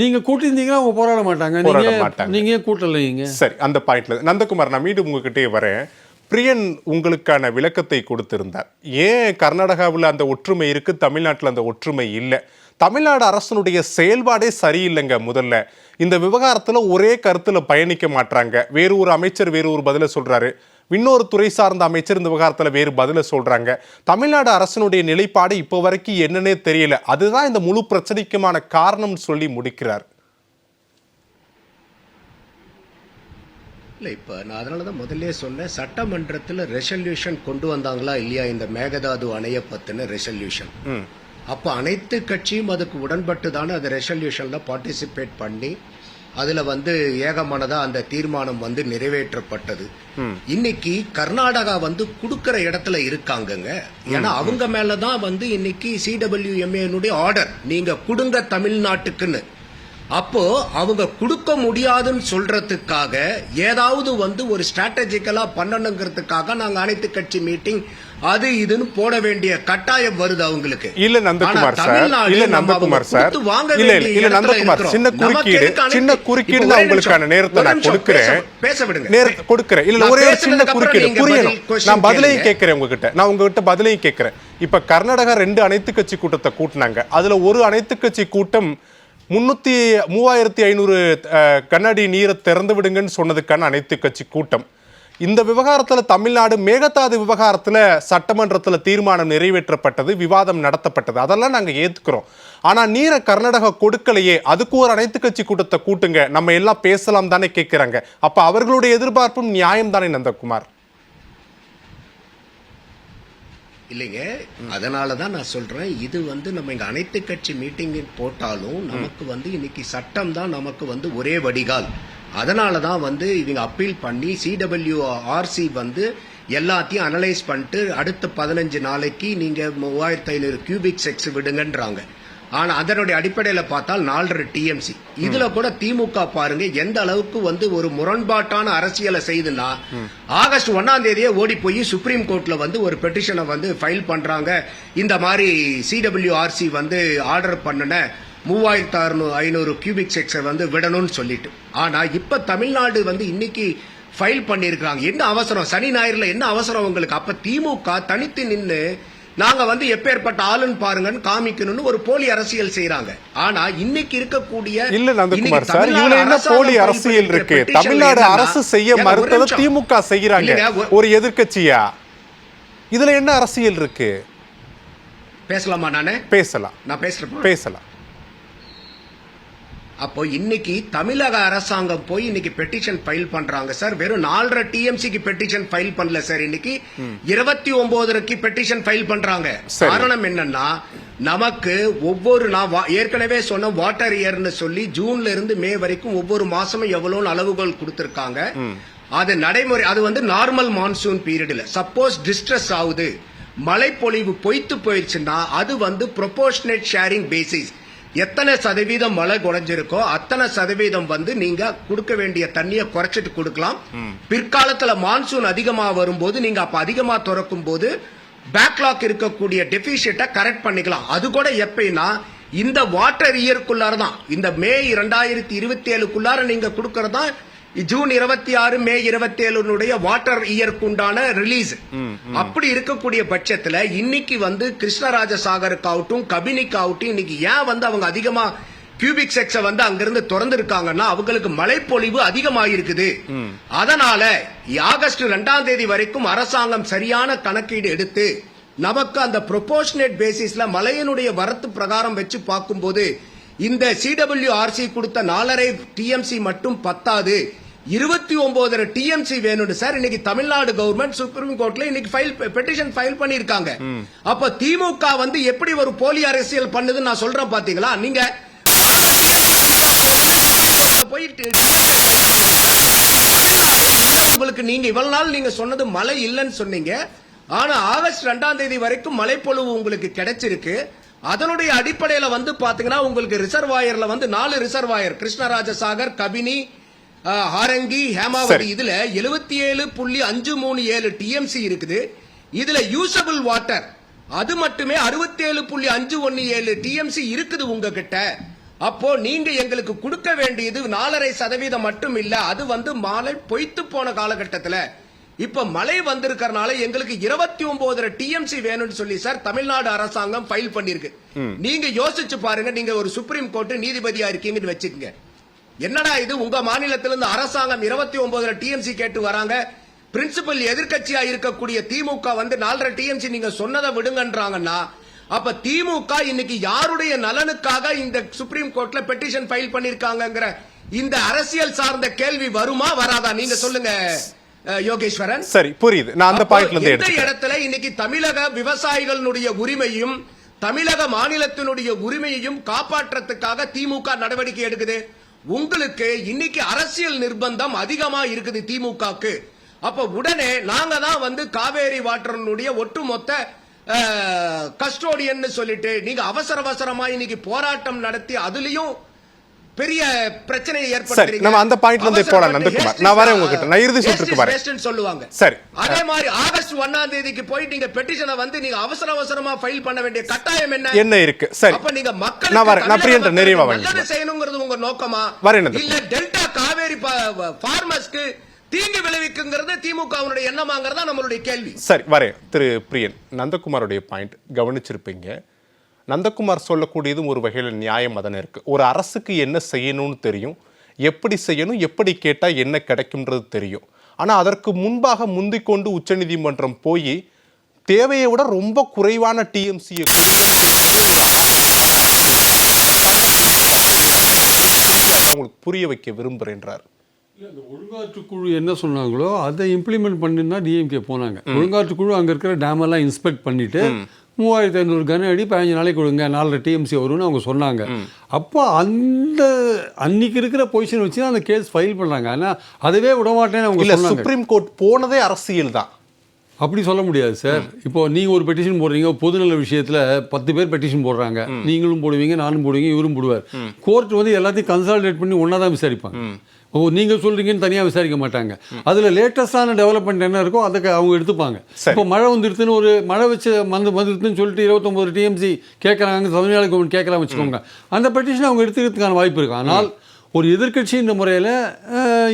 நீங்கள் கூட்டியிருந்தீங்கன்னா அவங்க போராட மாட்டாங்க. நீங்கள் கூட்டலைங்க. சரி, அந்த பாயிண்ட்ல நந்தகுமார், நான் மீண்டும் உங்ககிட்டே வரேன். பிரியன் உங்களுக்கான விளக்கத்தை கொடுத்திருந்தார். ஏன் கர்நாடகாவில் அந்த ஒற்றுமை இருக்கு, தமிழ்நாட்டில் அந்த ஒற்றுமை இல்லை? தமிழ்நாடு அரசனுடைய செயல்பாடே சரியில்லைங்க. முதல்ல இந்த விவகாரத்தில் ஒரே கருத்துல பயணிக்க மாட்டாங்க. வேறு ஒரு அமைச்சர் வேறு ஒரு பதில சொல்றாரு, இன்னொரு துறை சார்ந்த அமைச்சர் இந்த விவகாரத்தில் வேறு பதில சொல்றாங்க. தமிழ்நாடு அரசனுடைய நிலைப்பாடு இப்போ வரைக்கும் என்னன்னே தெரியல. அதுதான் இந்த முழு பிரச்சனைக்குமான காரணம் சொல்லி முடிக்கிறார். இல்லை, இப்போ நான் அதனால தான் முதல்ல சொன்னேன், சட்டமன்றத்தில் ரெசல்யூஷன் கொண்டு வந்தாங்களா இல்லையா இந்த மேகதாது அணையை பற்றின ரெசல்யூஷன். அப்போ அனைத்து கட்சியும் அதுக்கு உடன்பட்டு தானே அந்த ரெசல்யூஷனில் பார்ட்டிசிபேட் பண்ணி அதுல வந்து ஏகமனதா அந்த தீர்மானம் வந்து நிறைவேற்றப்பட்டது. இன்னைக்கு கர்நாடகா வந்து குடுக்கிற இடத்துல இருக்காங்கங்க. ஏன்னா அவங்க மேலதான் வந்து இன்னைக்கு CWMA ஆர்டர், நீங்க குடுங்க தமிழ்நாட்டுக்குன்னு. அப்போ அவங்க கொடுக்க முடியாதுன்னு சொல்றதுக்காக ஏதாவது வந்து ஒரு ஸ்ட்ராட்டஜிக்கலா பண்ணணுங்கிறதுக்காக நாங்க அனைத்து கட்சி மீட்டிங் அது இதுன்னு போட வேண்டிய கட்டாயம் வருது அவங்களுக்கு. இல்ல நந்தகுமார் சார், இல்ல நந்தகுமார் சார், இல்ல நந்தகுமார், சின்ன குறுக்கீடு தான் உங்களுக்கான நேரத்தை நான் கொடுக்கிறேன், பேச விடுங்க, நேரத்தை கொடுக்கிறேன். இல்ல ஒரே ஒரு சின்ன குறுக்கீடு புரியணும், நான் பதிலையும் கேட்கிறேன் உங்ககிட்ட, நான் உங்ககிட்ட பதிலையும் கேட்கிறேன். இப்ப கர்நாடகா 2 அனைத்து கட்சி கூட்டத்தை கூட்டினாங்க. அதுல ஒரு அனைத்து கட்சி கூட்டம் 3500 கண்ணாடி நீரை திறந்து விடுங்கன்னு சொன்னதுக்கான அனைத்து கட்சி கூட்டம். இந்த விவகாரத்தில் தமிழ்நாடு மேகதாது விவகாரத்தில் சட்டமன்றத்தில் தீர்மானம் நிறைவேற்றப்பட்டது, விவாதம் நடத்தப்பட்டது, அதெல்லாம் நாங்கள் ஏற்றுக்கிறோம். ஆனால் நீரை கர்நாடகா கொடுக்கலையே, அதுக்கு ஒரு அனைத்து கட்சி கூட்டத்தை கூட்டுங்க, நம்ம எல்லாம் பேசலாம் தானே கேட்குறாங்க. அப்போ அவர்களுடைய எதிர்பார்ப்பும் நியாயம் தானே நந்தகுமார்? இல்லைங்க, அதனாலதான் நான் சொல்றேன், இது வந்து நம்ம இங்க அனைத்து கட்சி மீட்டிங் போட்டாலும் நமக்கு வந்து இன்னைக்கு சட்டம் தான் நமக்கு வந்து ஒரே வடிகால். அதனாலதான் வந்து இவங்க அப்பீல் பண்ணி CWRC வந்து எல்லாத்தையும் அனலைஸ் பண்ணிட்டு அடுத்த 15 நாளைக்கு நீங்க 3500 கியூபிக் செக்ஸ் விடுங்கன்றாங்க. ஆனா அதனுடைய அடிப்படையில பார்த்தால் 4.5 TMC. இதுல கூட திமுக பாருங்க எந்த அளவுக்கு வந்து ஒரு முரண்பாட்டான அரசியலை செய்துன்னா, ஆகஸ்ட் 1ஆம் தேதியே ஓடி போய் சுப்ரீம் கோர்ட்ல வந்து ஒரு பெட்டிஷனை வந்து ஃபைல் பண்றாங்க. இந்த மாதிரி CWRC வந்து ஆர்டர் பண்ணன 3500 கியூபிக் செக்ஸை வந்து விடணும்னு சொல்லிட்டு. ஆனா இப்ப தமிழ்நாடு வந்து இன்னைக்கு ஃபைல் பண்ணிருக்காங்க. என்ன அவசரம், சனி ஞாயிறுல என்ன அவசரம் உங்களுக்கு? அப்ப திமுக தனித்து நின்று நாங்க வந்து எப்பேற்பட்ட ஆளுன்னு பாருங்கன்னு காமிக்கணும்னு ஒரு போலி அரசியல் செய்யறாங்க. ஆனா இன்னைக்கு இருக்கக்கூடிய இல்ல நந்தகுமார் சார், இதுல என்ன போலி அரசியல் இருக்கு? தமிழ்நாடு அரசு செய்ய மறுத்தது திமுக செய்யறாங்க, ஒரு எதிர்க்கட்சியா? இதுல என்ன அரசியல் இருக்கு? பேசலாமா? நானே பேசலாம், நான் பேசுறேன், பேசலாம். அப்போ இன்னைக்கு தமிழக அரசாங்கம் போய் இன்னைக்கு பெட்டிஷன் ஃபைல் பண்றாங்க சார். வெறும் 4.5 TMCக்கு பெட்டிஷன் ஃபைல் பண்ணல சார், இன்னைக்கு 29 பெட்டிஷன் ஃபைல் பண்றாங்க. காரணம் என்னன்னா, நமக்கு ஒவ்வொரு நான் ஏற்கனவே சொன்ன வாட்டர் இயர்னு சொல்லி ஜூன்ல இருந்து மே வரைக்கும் ஒவ்வொரு மாசமும் எவ்வளவு அளவுகள் கொடுத்திருக்காங்க. அது நடைமுறை, அது வந்து நார்மல் மான்சூன் பீரியட்ல. சப்போஸ் டிஸ்ட்ரெஸ் ஆகுது, மழை பொழிவு பொய்த்து போயிடுச்சுன்னா அது வந்து ப்ரொபோர்ஷனேட் ஷேரிங் பேசிஸ், எத்தனை சதவீதம் மழை குறைஞ்சிருக்கோ அத்தனை சதவீதம் வந்து நீங்க கொடுக்க வேண்டிய தண்ணியை குறைச்சிட்டு கொடுக்கலாம். பிற்காலத்துல மான்சூன் அதிகமா வரும்போது நீங்க அப்ப அதிகமா திறக்கும் போது பேக்லாக் இருக்கக்கூடிய டெபிசிட்டை கரெக்ட் பண்ணிக்கலாம். அது கூட எப்படின்னா இந்த வாட்டர் இயர்க்குள்ளாரதான், இந்த மே 2027க்குள்ளார நீங்க கொடுக்கறதா ஜூன் 26 மே 27 வாட்டர் இயர்க்குண்டான ரிலீஸ். அப்படி இருக்கக்கூடிய பட்சத்துல இன்னைக்கு வந்து கிருஷ்ணராஜசாகருக்காகட்டும் கபினிக்காகட்டும் இன்னைக்கு ஏன் வந்து அவங்க அதிகமா கியூபிக் செக்ஸ வந்து அங்கிருந்து திறந்து இருக்காங்கன்னா அவங்களுக்கு மழைப்பொழிவு அதிகமாயிருக்குது. அதனால ஆகஸ்ட் 2ஆம் தேதி வரைக்கும் அரசாங்கம் சரியான கணக்கீடு எடுத்து நமக்கு அந்த ப்ரொபோர்ஷனேட் பேசிஸ்ல மழையினுடைய வரத்து பிரகாரம் வச்சு பார்க்கும்போது இந்த CWRC கொடுத்த 4.5 TMC மட்டும் பத்தாது, 29 TMC வேணும் சார். இன்னைக்கு தமிழ்நாடு கவர்மெண்ட் சுப்ரீம் கோர்ட்ல இன்னைக்கு பெட்டிஷன் ஃபைல் பண்ணிருக்காங்க. அப்ப திமுக வந்து எப்படி ஒரு போலி அரசியல் பண்ணுதுன்னு நான் சொல்றேன் பாத்தீங்களா? நீங்க போயிட்டு உங்களுக்கு நீங்க இவ்வளவு நாள் நீங்க சொன்னது மழை இல்லைன்னு சொன்னீங்க. ஆனா ஆகஸ்ட் 2ஆம் தேதி வரைக்கும் மழைப்பொழிவு உங்களுக்கு கிடைச்சிருக்கு. அதனுடைய அடிப்படையில வந்து பாத்தீங்கன்னா உங்களுக்கு ரிசர்வாயர்ல வந்து 4 ரிசர்வாயர், கிருஷ்ணராஜசாகர், கபினி, ஹாரங்கி, ஹேமாவதி, இதுல 77.537 TMC இருக்குது. இதுல யூசபிள் வாட்டர் அது மட்டுமே 67.517 TMC இருக்குது உங்ககிட்ட. அப்போ நீங்க எங்களுக்கு கொடுக்க வேண்டியது 4.5% மட்டும் இல்ல, அது வந்து மழை பொய்த்து போன காலகட்டத்துல இப்ப மழை வந்திருக்கிறனால எங்களுக்கு 29 TMC வேணும்னு சொல்லி சார் தமிழ்நாடு அரசாங்கம் ஃபைல் பண்ணிருக்கு. நீங்க யோசிச்சு பாருங்க, நீங்க ஒரு சுப்ரீம் கோர்ட் நீதிபதியா இருக்கீங்கன்னு வச்சுக்கோங்க, என்னடா இது உங்க மாநிலத்திலிருந்து அரசாங்கம் 29 TMC கேட்டு வராங்க, பிரின்சிபல் எதிர்க்கட்சியா இருக்கக்கூடிய திமுக வந்து 4.5 TMC நீங்க சொன்னதை விடுங்கன்றாங்கன்னா, அப்ப திமுக இன்னைக்கு யாருடைய நலனுக்காக இந்த சுப்ரீம் கோர்ட்ல பெட்டிஷன் ஃபைல் பண்ணிருக்காங்கங்கிற இந்த அரசியல் சார்ந்த கேள்வி வருமா வராதா? நீங்க சொல்லுங்க யோகேஸ்வரன். சரி, புரியுது. நான் அந்த பாயிண்ட்ல இருந்து இந்த இடத்துல இன்னைக்கு தமிழக விவசாயிகளுடைய உரிமையும் தமிழக மாநிலத்தினுடைய உரிமையையும் காப்பாற்றத்துக்காக திமுக நடவடிக்கை எடுக்குது. உங்களுக்கு இன்னைக்கு அரசியல் நிர்பந்தம் அதிகமா இருக்குது திமுகக்கு. அப்ப உடனே நாங்க தான் வந்து காவேரி வாட்டரனுடைய ஒட்டுமொத்த கஸ்டோடியன் சொல்லிட்டு நீங்க அவசரமா இன்னைக்கு போராட்டம் நடத்தி அதுலயும் பெரிய பிரச்சனையை ஏற்படுத்துறீங்க. நம்ம அந்த பாயிண்ட்ல இருந்து போலாம் நந்தகுமார். நான் வரேன் உங்ககிட்ட. நான் இறுதி சுற்றுக்கு வரேன் சொல்லுவாங்க. சரி. அதே மாதிரி ஆகஸ்ட் 1ஆம் தேதிக்கு போய் நீங்க பெட்டிஷனை வந்து நீங்க அவசரமா ஃபைல் பண்ண வேண்டிய கட்டாயம் என்ன இருக்கு? சரி. அப்ப நீங்க மக்கள் நான் பிரியன்ற நிறைவா வாங்க செய்யணும்ங்கிறது உங்க நோக்கமா? இல்ல டெல்டா காவேரி ஃபார்மர்ஸ்க்கு தீங்கு விளைவிக்குங்கிறது திமுகவுடைய எண்ணமாங்கிறதா நம்மளுடைய கேள்வி. சரி, வரேன். திரு பிரியன், நந்தகுமாருடைய பாயிண்ட் கவனிச்சிருப்பீங்க. நந்தகுமார் சொல்லக்கூடியதும் ஒரு வகையில் நியாயம் அதனை இருக்கு. ஒரு அரசுக்கு என்ன செய்யணும்னு தெரியும், எப்படி செய்யணும், எப்படி கேட்டால் என்ன கிடைக்கும்ன்றது தெரியும். ஆனால் அதற்கு முன்பாக முந்திக்கொண்டு உச்சநீதிமன்றம் போய் தேவையை விட ரொம்ப குறைவான டிஎம்சியை உங்களுக்கு புரிய வைக்க விரும்புகிறேன்றார். அந்த ஒழுங்காற்றுக்குழு என்ன சொன்னாங்களோ அதை இம்ப்ளிமெண்ட் பண்ணுன்னா டிஎம்கே போனாங்க. ஒழுங்காற்றுக்குழு அங்கே இருக்கிற டேமெல்லாம் இன்ஸ்பெக்ட் பண்ணிட்டு 3500 கன அடி 15 நாளைக்கு கொடுங்க, 4 டிஎம்சி வரும்னு அவங்க சொன்னாங்க. அப்போ அன்னைக்கு இருக்கிற பொசிஷன் வச்சு தான் அந்த கேஸ் ஃபைல் பண்ணாங்க. ஆனால் அதுவே விடமாட்டேன்னு அவங்க சொன்னாங்க. சுப்ரீம் கோர்ட் போனதே அரசியல் தான். அப்படி சொல்ல முடியாது சார். இப்போ நீங்கள் ஒரு பெட்டிஷன் போடுறீங்க, பொதுநல விஷயத்தில் 10 பேர் பெட்டிஷன் போடுறாங்க, நீங்களும் போடுவீங்க, நானும் போடுவீங்க, இவரும் போடுவார். கோர்ட் வந்து எல்லாத்தையும் கன்சாலிடேட் பண்ணி ஒன்றா தான் விசாரிப்பாங்க. நீங்கள் சொல்கிறீங்கன்னு தனியாக விசாரிக்க மாட்டாங்க. அதில் லேட்டஸ்டான டெவலப்மெண்ட் என்ன இருக்கோ அதுக்கு அவங்க எடுத்துப்பாங்க. இப்போ மழை வந்துடுத்துன்னு ஒரு மழை வச்சு வந்துடுத்துன்னு சொல்லிட்டு 29 டிஎம்சி கேட்குறாங்க, தமிழ்நாடு கவர்மெண்ட் கேட்கலாம் வச்சுக்கோங்க. அந்த பெட்டிஷனை அவங்க எடுத்துக்கிறதுக்கான வாய்ப்பு இருக்குது. ஆனால் ஒரு எதிர்க்கட்சி இந்த முறையில்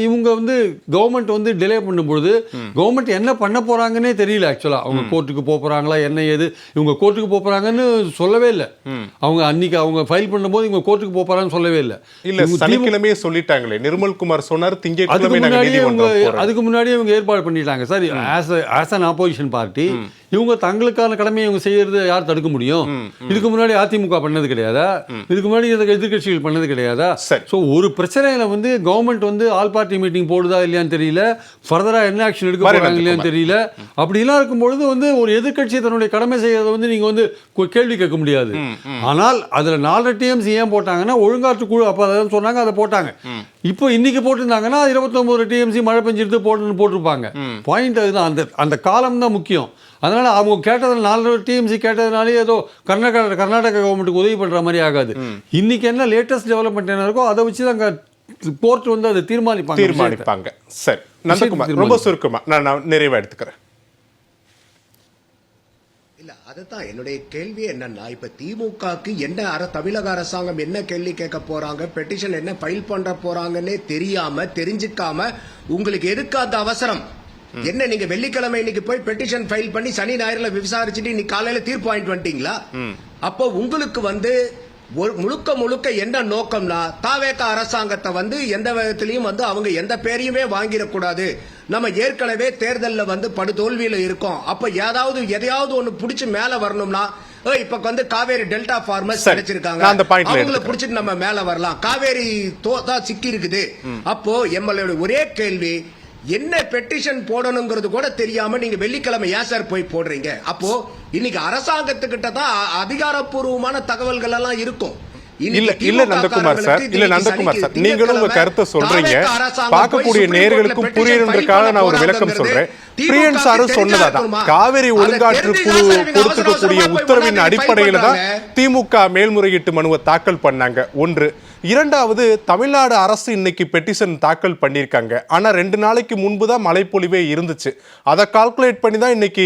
இவங்க வந்து கவர்மெண்ட் வந்து டிலே பண்ணும்பொழுது கவர்மெண்ட் என்ன பண்ண போகிறாங்கன்னே தெரியல. ஆக்சுவலாக அவங்க கோர்ட்டுக்கு போகிறாங்களா என்ன ஏது, இவங்க கோர்ட்டுக்கு போகிறாங்கன்னு சொல்லவே இல்லை. அவங்க அன்னைக்கு அவங்க ஃபைல் பண்ணும்போது இவங்க கோர்ட்டுக்கு போகிறாங்கன்னு சொல்லவே இல்லை. இல்லை, சனிக்கிழமையே சொல்லிட்டாங்களே. நிர்மல்குமார் சொன்னார் அதுக்கு முன்னாடியே இவங்க ஏற்பாடு பண்ணிட்டாங்க sir. As an opposition party இவங்க தங்களுக்கான கடமையை இவங்க செய்யறது யார் தடுக்க முடியும்? இதுக்கு முன்னாடி அதிமுக பண்ணது கிடையாதா? இதுக்கு முன்னாடி எதிர்கட்சிகள் பண்ணது கிடையாதா? ஸோ ஒரு பிரச்சனையில வந்து கவர்மெண்ட் வந்து ஆல் பார்ட்டி மீட்டிங் போடுதா இல்லையான்னு தெரியல, ஃபர்தரா என்ன ஆக்ஷன் எடுக்க போறாங்க இல்லையான்னு தெரியல. அப்படிலாம் இருக்கும்பொழுது வந்து ஒரு எதிர்கட்சி தன்னுடைய கடமை செய்யறதை வந்து நீங்க வந்து கேள்வி கேட்க முடியாது. ஆனால் அதுல 4 டிஎம்சி ஏன் போட்டாங்கன்னா ஒழுங்காற்றுக்குழு அப்ப அதை சொன்னாங்க, அதை போட்டாங்க. இப்போ இன்னைக்கு போட்டிருந்தாங்கன்னா 29 டிஎம்சி மழை பெஞ்சிருந்து போட்டிருப்பாங்க. பாயிண்ட் அதுதான். அந்த காலம் தான் முக்கியம். அதனால அவங்க கேட்டதில் 4 டிஎம்சி கேட்டதுனாலே ஏதோ கர்நாடக கவர்மெண்ட்டுக்கு உதவி பண்ற மாதிரி ஆகாது. இன்னைக்கு என்ன லேட்டஸ்ட் டெவலப்மெண்ட் என்ன இருக்கோ அதை வச்சு தான் கோர்ட் வந்து அதை தீர்மானிப்பாங்க. சரி நந்தகுமார், ரொம்ப சுருக்கமா நான் நிறைவா எடுத்துக்கிறேன். இல்ல, அதுதான் என்னுடைய கேள்வி. என்னன்னா இப்ப திமுகக்கு என்ன தமிழக அரசாங்கம் என்ன கேள்வி கேட்க போறாங்க, பெட்டிஷன் என்ன ஃபைல் பண்ற போறாங்கன்னே தெரிஞ்சுக்காம உங்களுக்கு எதுக்கு அந்த அவசரம்? என்ன நீங்க வெள்ளிக்கிழமை இன்னைக்கு போய் பெட்டிஷன் ஃபைல் பண்ணி சனி ஞாயிறுல விசாரிச்சுட்டு இன்னைக்கு காலையில தீர்ப்பு வாங்கிட்டு வந்துட்டீங்களா? அப்போ உங்களுக்கு வந்து முழுக்க என்ன நோக்கம்னா தாவேக அரசாங்கத்தை வந்து எந்த விதத்திலையும் வந்து அவங்க எந்த பேரையுமே வாங்கிடக்கூடாது. நம்ம ஏற்கனவே தேர்தல்ல வந்து படுதோல்வியில இருக்கோம். அப்ப எதையாவது ஒண்ணு பிடிச்சு மேல வரணும்னா இப்ப வந்து காவேரி டெல்டா ஃபார்மர்ஸ் கிடைச்சிருக்காங்க, அவங்களை பிடிச்சிட்டு நம்ம மேல வரலாம். காவேரி தான் சிக்கி இருக்குது. அப்போ எம்எல்ஏ ஒரே கேள்வி, என்ன பெட்டிஷன் போடணுங்கிறது கூட தெரியாம நீங்க வெள்ளிக்கிழமை ஏன் சார் போய் போடுறீங்க? அப்போ இன்னைக்கு அரசாங்கத்துக்கிட்ட தான் அதிகாரப்பூர்வமான தகவல்கள் எல்லாம் இருக்கும். இல்ல நந்தகுமார் சார், நீங்களும் உங்க கருத்தை சொல்றீங்க, பார்க்கக்கூடிய நேயர்களுக்கும் புரியறதுக்காக நான் ஒரு விளக்கம் சொல்றேன். பிரியன் சாரும் சொன்னதான், காவிரி ஒழுங்காற்று குழு கொடுத்துக்கக்கூடிய உத்தரவின் அடிப்படையில தான் திமுக மேல்முறையீட்டு மனுவை தாக்கல் பண்ணாங்க. ஒன்று. இரண்டாவது, தமிழ்நாடு அரசு இன்னைக்கு பெட்டிஷன் தாக்கல் பண்ணியிருக்காங்க. ஆனால் 2 நாளைக்கு முன்பு தான் மழைப்பொழிவே இருந்துச்சு. அதை கால்குலேட் பண்ணி தான் இன்னைக்கு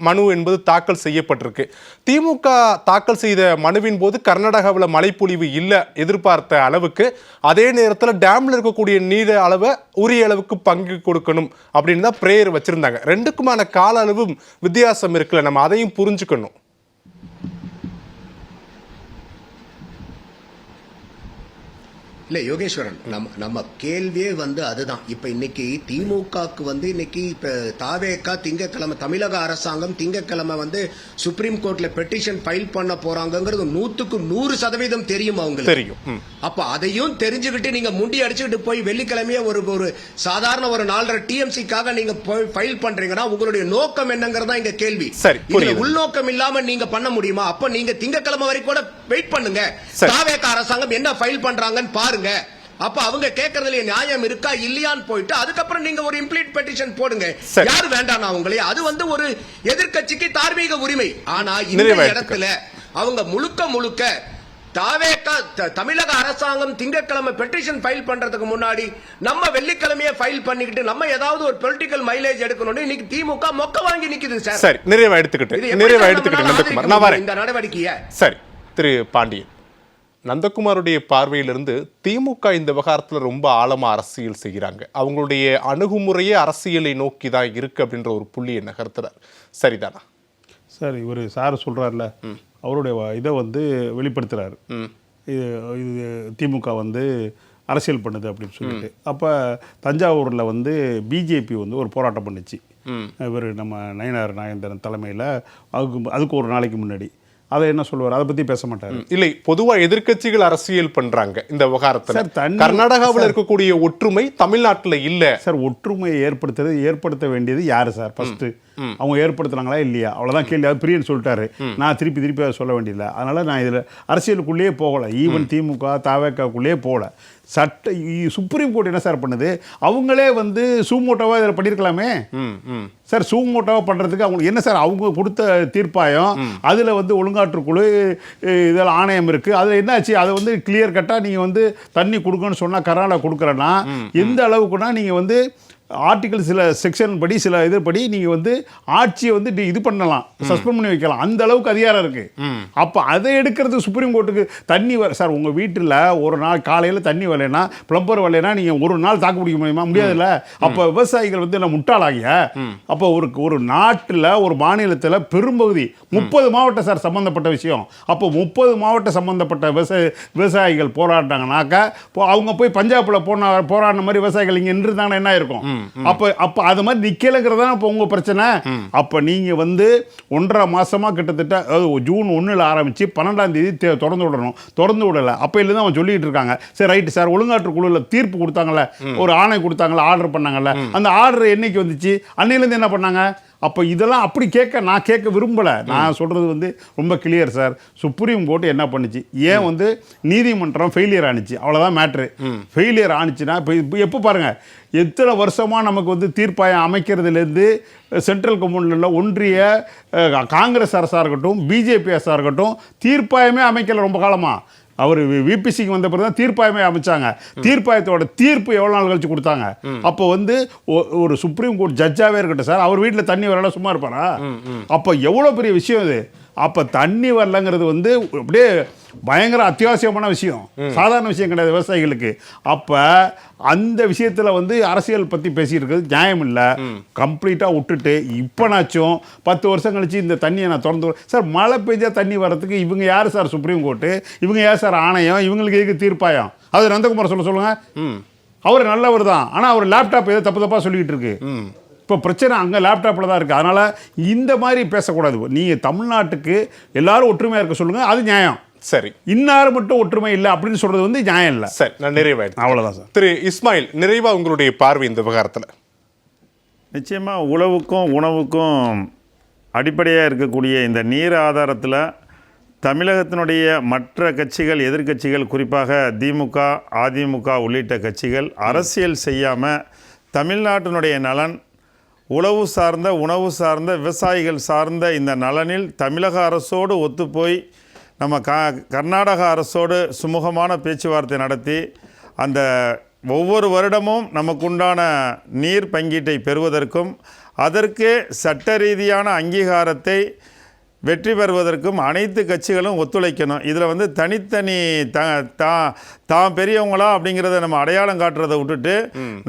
மனு என்பது தாக்கல் செய்யப்பட்டிருக்கு. திமுக தாக்கல் செய்த மனுவின் போது கர்நாடகாவில் மழைப்பொழிவு இல்லை எதிர்பார்த்த அளவுக்கு. அதே நேரத்தில் டேம்ல இருக்கக்கூடிய நீர் அளவை உரிய அளவுக்கு பங்கு கொடுக்கணும் அப்படின்னு தான் பிரேயர் வச்சிருந்தாங்க. ரெண்டுக்குமான கால அளவும் வித்தியாசம் இருக்குல்ல, நம்ம அதையும் புரிஞ்சுக்கணும். இல்ல யோகேஸ்வரன், நம்ம கேள்வியே வந்து அதுதான். இப்ப இன்னைக்கு திமுகக்கு வந்து இன்னைக்கு இப்ப தாவேக்கா திங்கக்கிழமை தமிழக அரசாங்கம் திங்கக்கிழமை வந்து சுப்ரீம் கோர்ட்ல பெட்டிஷன் ஃபைல் பண்ண போறாங்கிறது 100% தெரியும் அவங்களுக்கு தெரியும். அப்ப அதையும் தெரிஞ்சுக்கிட்டு நீங்க முண்டி அடிச்சுக்கிட்டு போய் வெள்ளிக்கிழமையே ஒரு சாதாரண ஒரு 4.5 டிஎம்சிக்காக நீங்க ஃபைல் பண்றீங்கன்னா உங்களுடைய நோக்கம் என்னங்கிறதா இங்க கேள்வி. உள்நோக்கம் இல்லாம நீங்க பண்ண முடியுமா? அப்ப நீங்க திங்கக்கிழமை வரைக்கும் கூட வெயிட் பண்ணுங்க. தாவேக்கா அரசாங்கம் என்ன ஃபைல் பண்றாங்கன்னு பாருங்க. அப்ப அவங்க கேட்கறதுல நியாயம் இருக்கா இல்லையான்னு போயிட்டு அதுக்கப்புறம் நீங்க ஒரு இம்ப்ளீட் பெட்டிஷன் போடுங்க. சரி. யாரு வேண்டாம் அவங்களே, அது வந்து ஒரு எதிர்க்கட்சிக்கு தார்மீக உரிமை. ஆனா இந்த நிறைவேற்றுக்க. இடத்துல அவங்க முழுக்க தமிழக அரசாங்கம் திங்கட்கிழமை பெட்டிஷன் ஃபைல் பண்றதுக்கு முன்னாடி நம்ம வெள்ளிக்கிழமையே ஃபைல் பண்ணிக்கிட்டு நம்ம ஏதாவது ஒரு பொலிட்டிக்கல் மைலேஜ் எடுக்கணும்னு இன்னைக்கு திமுக மொக்க வாங்கி நிக்குது சார். சரி, நிறைவா எடுத்துக்கிட்டு நந்தகுமார் நான் வரேன். இந்த நடவடிக்கையை சரி, திரு பாண்டியன், நந்தகுமாருடைய பார்வையிலிருந்து திமுக இந்த விவகாரத்தில் ரொம்ப ஆழமா அரசியல் செய்கிறாங்க, அவங்களுடைய அணுகுமுறையே அரசியலை நோக்கி தான் இருக்கு அப்படின்ற ஒரு புள்ளியை நகர்த்துறார், சரிதானா? சார் இவர் சார் சொல்கிறார்ல, அவருடைய இதை வந்து வெளிப்படுத்துகிறாரு. இது திமுக வந்து அரசியல் பண்ணுது அப்படின்னு சொல்லிட்டு. அப்போ தஞ்சாவூரில் வந்து பிஜேபி வந்து ஒரு போராட்டம் பண்ணுச்சு. இவர் நம்ம நயினார் நாகேந்திரன் தலைமையில் அதுக்கு ஒரு நாளைக்கு முன்னாடி. அதை என்ன சொல்லுவார், அதை பற்றி பேச மாட்டார். இல்லை, பொதுவாக எதிர்க்கட்சிகள் அரசியல் பண்றாங்க இந்த விவகாரத்தில். சார், கர்நாடகாவில் இருக்கக்கூடிய ஒற்றுமை தமிழ்நாட்டில் இல்லை. சார் ஒற்றுமையை ஏற்படுத்த வேண்டியது யாரு சார்? ஃபர்ஸ்ட் அவங்க ஏற்படுத்துனாங்களா இல்லையா, அவ்வளோதான் கேள்வி. அது பிரியன் சொல்லிட்டாரு, நான் திருப்பி அதை சொல்ல வேண்டியதில்லை. அதனால் நான் இதில் அரசியலுக்குள்ளேயே போகலை, ஈவன் திமுக தவேக்காக்குள்ளேயே போகல. சுப்ரீம் கோர்ட் என்ன சார் பண்ணுது, அவங்களே வந்து சூமோட்டோவாக இதில் பண்ணியிருக்கலாமே சார். சூமோட்டோவாக பண்ணுறதுக்கு அவங்களுக்கு என்ன சார், அவங்க கொடுத்த தீர்ப்பாயம் அதில் வந்து ஒழுங்காற்றுக்குழு இதில் ஆணையம் இருக்குது, அதில் என்னாச்சு, அதை வந்து கிளியர் கட்டாக நீங்கள் வந்து தண்ணி கொடுக்கணும்னு சொன்னால் கர்நாடகா கொடுக்குறேன்னா எந்த அளவுக்குன்னா நீங்கள் வந்து ஆர்டிகல் சில செக்ஷன் படி சில இதுபடி நீங்கள் வந்து ஆட்சியை வந்து இது பண்ணலாம், சஸ்பெண்ட் பண்ணி வைக்கலாம், அந்த அளவுக்கு அதிகாரம் இருக்குது. அப்போ அதை எடுக்கிறது சுப்ரீம் கோர்ட்டுக்கு தண்ணி சார் உங்கள் வீட்டில் ஒரு நாள் காலையில் தண்ணி வரலைன்னா, பிளம்பர் வரலைன்னா நீங்கள் ஒரு நாள் தாக்கு பிடிக்க முடியுமா? முடியாதுல்ல. அப்போ விவசாயிகள் வந்து என்ன முட்டாளாகிய? அப்போ ஒரு நாட்டில் ஒரு மாநிலத்தில் பெரும்பகுதி 30 மாவட்டம் சார் சம்மந்தப்பட்ட விஷயம். அப்போ 30 மாவட்டம் சம்மந்தப்பட்ட விவசாயிகள் போராட்டாங்கனாக்கா அவங்க போய் பஞ்சாபில் போராடின மாதிரி விவசாயிகள் இங்கே நின்றுதாங்கன்னா என்ன இருக்கும்? அப்ப அது மாதிரி நிக்கலங்கிறதா இப்போ உங்க பிரச்சனை. அப்ப நீங்க வந்து 1.5 மாசமா கிட்டத்தட்ட ஜூன் 1 ஆரம்பிச்சு 12ஆம் தேதி திறந்து விடல. அப்ப இல்ல அவன் சொல்லிட்டு இருக்காங்க, சரி ரைட் சார், ஒழுங்காற்று குழுல தீர்ப்பு கொடுத்தாங்கல்ல, ஒரு ஆணை கொடுத்தாங்கல்ல, ஆர்டர் பண்ணாங்கல்ல, அந்த ஆர்டர் என்னைக்கு வந்துச்சு, அன்னையிலேருந்து என்ன பண்ணாங்க? அப்போ இதெல்லாம் அப்படி நான் கேட்க விரும்பலை. நான் சொல்கிறது வந்து ரொம்ப கிளியர் சார். சுப்ரீம் கோர்ட் என்ன பண்ணுச்சு, ஏன் வந்து நீதிமன்றம் ஃபெயிலியர் ஆனிச்சு, அவ்வளோதான் மேட்ரு. ஃபெயிலியர் ஆனிச்சுன்னா இப்போ எப்போ பாருங்கள், எத்தனை வருஷமாக நமக்கு வந்து தீர்ப்பாயம் அமைக்கிறதுலேருந்து சென்ட்ரல் கவர்மெண்ட்டில் ஒன்றிய காங்கிரஸ் அரசாக இருக்கட்டும், பிஜேபி அரசாக இருக்கட்டும், தீர்ப்பாயமே அமைக்கலை ரொம்ப காலமாக. அவர் விபிசிக்கு வந்த பிறகு தான் தீர்ப்பாயமே அமைச்சாங்க. தீர்ப்பாயத்தோட தீர்ப்பு எவ்வளோ நாள் கழிச்சு கொடுத்தாங்க? அப்போ வந்து ஒரு சுப்ரீம் கோர்ட் ஜட்ஜாகவே இருக்கட்டும் சார், அவர் வீட்டில் தண்ணி வரல சும்மா இருப்பாரா? அப்போ எவ்வளோ பெரிய விஷயம் இது. அப்போ தண்ணி வரலங்கிறது வந்து அப்படியே பயங்கர அத்தியாவசியமான விஷயம், சாதாரண விஷயம் கிடையாது விவசாயிகளுக்கு. அப்போ அந்த விஷயத்தில் வந்து அரசியல் பற்றி பேசியிருக்கிறது நியாயம் இல்லை. கம்ப்ளீட்டாக விட்டுட்டு இப்போனாச்சும் 10 வருஷம் கழிச்சு இந்த தண்ணியை நான் திறந்து சார், மழை பெஞ்சா தண்ணி வர்றதுக்கு இவங்க யார் சார் சுப்ரீம் கோர்ட்டு, இவங்க யார் சார் ஆணையம், இவங்களுக்கு எதுக்கு தீர்ப்பாயம்? அது நந்தகுமார் சொல்லுங்க. அவர் நல்லவர் தான், ஆனால் அவர் லேப்டாப் ஏதோ தப்பாக சொல்லிக்கிட்டு இருக்கு. இப்போ பிரச்சனை அங்கே லேப்டாப்பில் தான் இருக்குது. அதனால் இந்த மாதிரி பேசக்கூடாது. நீங்கள் தமிழ்நாட்டுக்கு எல்லாரும் ஒற்றுமையாக இருக்க சொல்லுங்கள், அது நியாயம். சரி, இன்னாரும் மட்டும் ஒற்றுமை இல்லை அப்படின்னு சொல்கிறது வந்து நியாயம் இல்லை. சரி, நான் நிறைவாயிடுச்சு, அவ்வளோதான் சார். திரு இஸ்மாயில், நிறைவாக உங்களுடைய பார்வை இந்த விவகாரத்தில்? நிச்சயமாக உழவுக்கும் உணவுக்கும் அடிப்படையாக இருக்கக்கூடிய இந்த நீர் ஆதாரத்தில் தமிழகத்தினுடைய மற்ற கட்சிகள், எதிர்க்கட்சிகள், குறிப்பாக திமுக, அதிமுக உள்ளிட்ட கட்சிகள் அரசியல் செய்யாமல் தமிழ்நாட்டினுடைய நலன், உழவு சார்ந்த, உணவு சார்ந்த, விவசாயிகள் சார்ந்த இந்த நலனில் தமிழக அரசோடு ஒத்துப்போய் நம்ம கர்நாடக அரசோடு சுமூகமான பேச்சுவார்த்தை நடத்தி அந்த ஒவ்வொரு வருடமும் நமக்குண்டான நீர் பங்கீட்டை பெறுவதற்கும் அதற்கு சட்ட ரீதியான அங்கீகாரத்தை வெற்றி பெறுவதற்கும் அனைத்து கட்சிகளும் ஒத்துழைக்கணும். இதில் வந்து தனித்தனி தான் பெரியவங்களா அப்படிங்கிறத நம்ம அடையாளம் காட்டுறதை விட்டுட்டு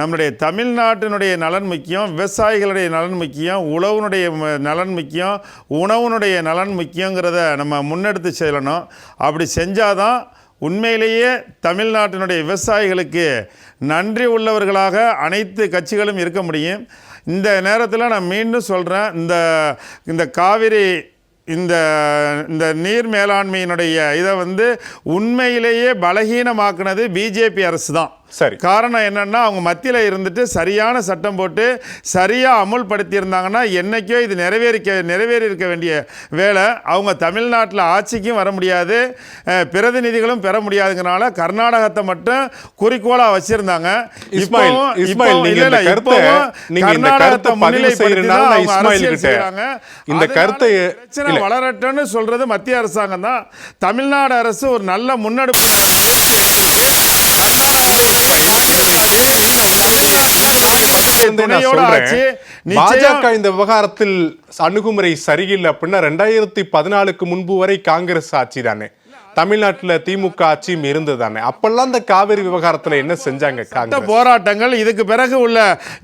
நம்மளுடைய தமிழ்நாட்டினுடைய நலன் முக்கியம், விவசாயிகளுடைய நலன் முக்கியம், உழவுனுடைய நலன் முக்கியம், உணவுனுடைய நலன் முக்கியங்கிறத நம்ம முன்னெடுத்து செல்லணும். அப்படி செஞ்சாதான் உண்மையிலேயே தமிழ்நாட்டினுடைய விவசாயிகளுக்கு நன்றி உள்ளவர்களாக அனைத்து கட்சிகளும் இருக்க முடியும். இந்த நேரத்தில் நான் மீண்டும் சொல்கிறேன், இந்த காவிரி இந்த நீர் மேலாண்மையினுடைய இதை வந்து உண்மையிலேயே பலகீனமாக்குனது பிஜேபி அரசு தான். சரி. காரணம் என்னன்னா அவங்க மத்தியில் இருந்துட்டு சரியான சட்டம் போட்டு சரியாக அமுல்படுத்தி இருந்தாங்கன்னா என்னைக்கோ இது நிறைவேறி இருக்க வேண்டிய வேலை. அவங்க தமிழ்நாட்டில் ஆட்சிக்கும் வர முடியாது, பிரதிநிதிகளும் பெற முடியாதுங்கனால கர்நாடகத்தை மட்டும் குறிக்கோளாக வச்சிருந்தாங்க. கர்நாடகத்தை பிரச்சனை வளரட்டும்னு சொல்றது மத்திய அரசாங்கம் தான். தமிழ்நாடு அரசு ஒரு நல்ல முன்னெடுப்பு பாஜக இந்த விவகாரத்தில் அணுகுமுறை சரியில்லை அப்படின்னா 2014க்கு முன்பு வரை காங்கிரஸ் ஆட்சி தானே, தமிழ்நாட்டில் திமுக ஆட்சியும் இருந்தது தானே, அப்பெல்லாம் இந்த காவிரி விவகாரத்தில் என்ன செஞ்சாங்க? காங்கிரஸ் போராட்டங்கள், இதுக்கு பிறகு உள்ள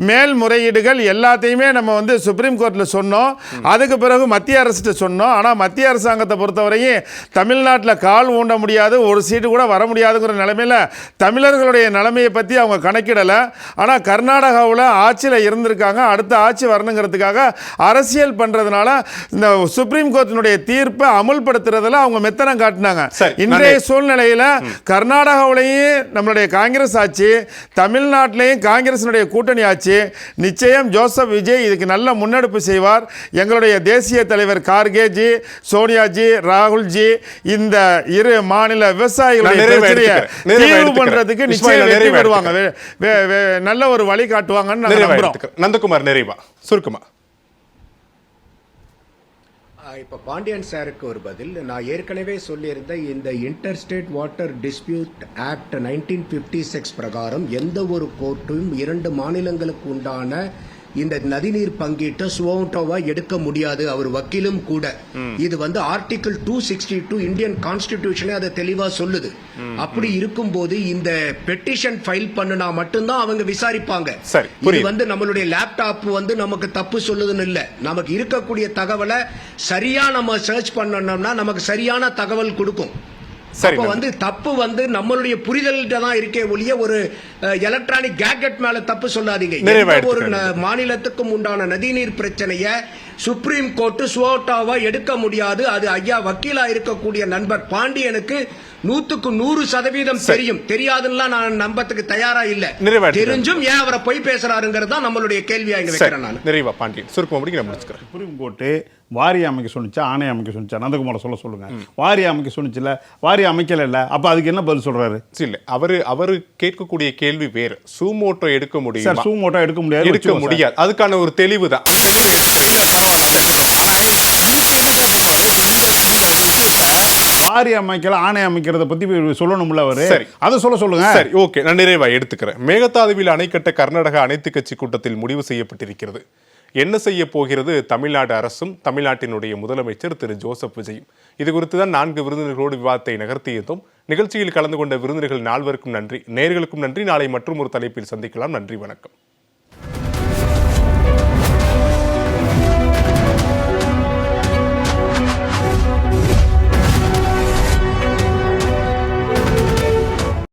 மேல்முறையீடுகள் எல்லாத்தையுமே நம்ம வந்து சுப்ரீம் கோர்ட்டில் சொன்னோம். அதுக்கு பிறகு மத்திய அரசுட்டு சொன்னோம். ஆனால் மத்திய அரசாங்கத்தை பொறுத்தவரையும் தமிழ்நாட்டில் கால் ஊண்ட முடியாது, ஒரு சீட்டு கூட வர முடியாதுங்கிற நிலைமையில் தமிழர்களுடைய நிலைமையை பற்றி அவங்க கணக்கிடலை. ஆனால் கர்நாடகாவில் ஆட்சியில் இருந்திருக்காங்க, அடுத்த ஆட்சி வரணுங்கிறதுக்காக அரசியல் பண்ணுறதுனால இந்த சுப்ரீம் கோர்ட்டினுடைய தீர்ப்பை அமுல்படுத்துறதுல அவங்க மெத்தனம் காட்டினாங்க. இன்றைய சூழ்நிலையில் கர்நாடகாவிலையும் நம்மளுடைய காங்கிரஸ் ஆட்சி, தமிழ்நாட்டிலையும் காங்கிரசினுடைய கூட்டணி ஆட்சி. நிச்சயம் ஜோசப் விஜய் இதுக்கு நல்ல முன்னெடுப்பு செய்வார். எங்களுடைய தேசிய தலைவர் கார்கேஜி, சோனியாஜி, ராகுல்ஜி இந்த இரு மாநில விவசாயிகளுடைய பிரச்சனையை தீர்வு பண்றதுக்கு நிச்சயம் வெற்றி பெறுவாங்க, நல்ல ஒரு வழி காட்டுவாங்கன்னு நாங்கள் நம்புறோம். நந்தகுமார், நிறைவா சுருக்கமா. இப்போ பாண்டியன் சாருக்கு ஒரு பதில். நான் ஏற்கனவே சொல்லியிருந்த இந்த இன்டர்ஸ்டேட் வாட்டர் டிஸ்பியூட் ஆக்ட் 1956 பிரகாரம் எந்த ஒரு கோர்ட்டும் 2 மாநிலங்களுக்கு உண்டான இந்த நதிநீர் பங்கீட்டை சுவோட்டோவா எடுக்க முடியாது, அவர் வக்கீலும் கூட. இது வந்து ஆர்டிகிள் 262 இந்தியன் கான்ஸ்டிடியூஷனே அதை தெளிவா சொல்லுது. அப்படி இருக்கும்போது இந்த பெட்டிஷன் ஃபைல் பண்ணுனா மட்டும்தான் அவங்க விசாரிப்பாங்க. இது வந்து நம்மளுடைய லேப்டாப் வந்து நமக்கு தப்பு சொல்லுதுன்னு இல்ல, நமக்கு இருக்கக்கூடிய தகவலை சரியா நம்ம சர்ச் பண்ணோம்னா நமக்கு சரியான தகவல் கொடுக்கும். அப்ப வந்து தப்பு வந்து நம்மளுடைய புரிதல்கிட்ட தான் இருக்கே ஒழிய ஒரு எலக்ட்ரானிக் கேஜெட் மேல தப்பு சொல்லாதீங்க. ஒரு மாநிலத்துக்கும் உண்டான நதிநீர் பிரச்சனைய சுப்ரீம் கோர்ட் சுவோட்டாவா எடுக்க முடியாது. அது ஐயா வக்கீலா இருக்கக்கூடிய நண்பர் பாண்டியனுக்கு 100% தெரியும். தெரியாதுன்னா நான் நம்பத்துக்கு தயாரா இல்ல. தெரிஞ்சும் ஏன் அவரை போய் பேசுறாருங்கிறது தான் நம்மளுடைய கேள்வியா இங்க வைக்கிறேன். நான் நிறைவா பாண்டியன் சுருக்கமா முடிக்க முடிச்சுக்கிறேன். சுப்ரீம் கோர்ட்டு வாரிய அமைக்க சொன்னிச்சா, ஆணை அமைக்க சொன்னிச்சா? நந்தகுமார சொல்லுங்க. வாரிய அமைக்க சொன்னிச்சுல, வாரிய அமைக்கல இல்ல, அப்ப அதுக்கு என்ன பதில் சொல்றாரு? இல்ல, அவரு கேட்கக்கூடிய கேள்வி வேறு. சூமோட்டோ எடுக்க முடியும், சூமோட்டோ எடுக்க முடியாது, அதுக்கான ஒரு தெளிவு தான். வாரிய அமைக்கல, ஆணை அமைக்கிறத பத்தி சொல்லணும்ல அவரு. அதை சொல்லுங்க. சரி, ஓகே, நான் நிறைவா எடுத்துக்கிறேன். மேகதாதுவில் அணை கட்ட கர்நாடக அனைத்து கட்சி கூட்டத்தில் முடிவு செய்யப்பட்டிருக்கிறது. என்ன செய்ய போகிறது தமிழ்நாடு அரசும் தமிழ்நாட்டினுடைய முதலமைச்சர் திரு ஜோசப் விஜயும்? இது குறித்து தான் 4 விருந்தினர்களோடு விவாதத்தை நகர்த்தியதும். நிகழ்ச்சியில் கலந்து கொண்ட விருந்தினர்கள் 4வருக்கும் நன்றி, நேயர்களுக்கும் நன்றி. நாளை மற்றும் ஒரு தலைப்பில் சந்திக்கலாம். நன்றி, வணக்கம்.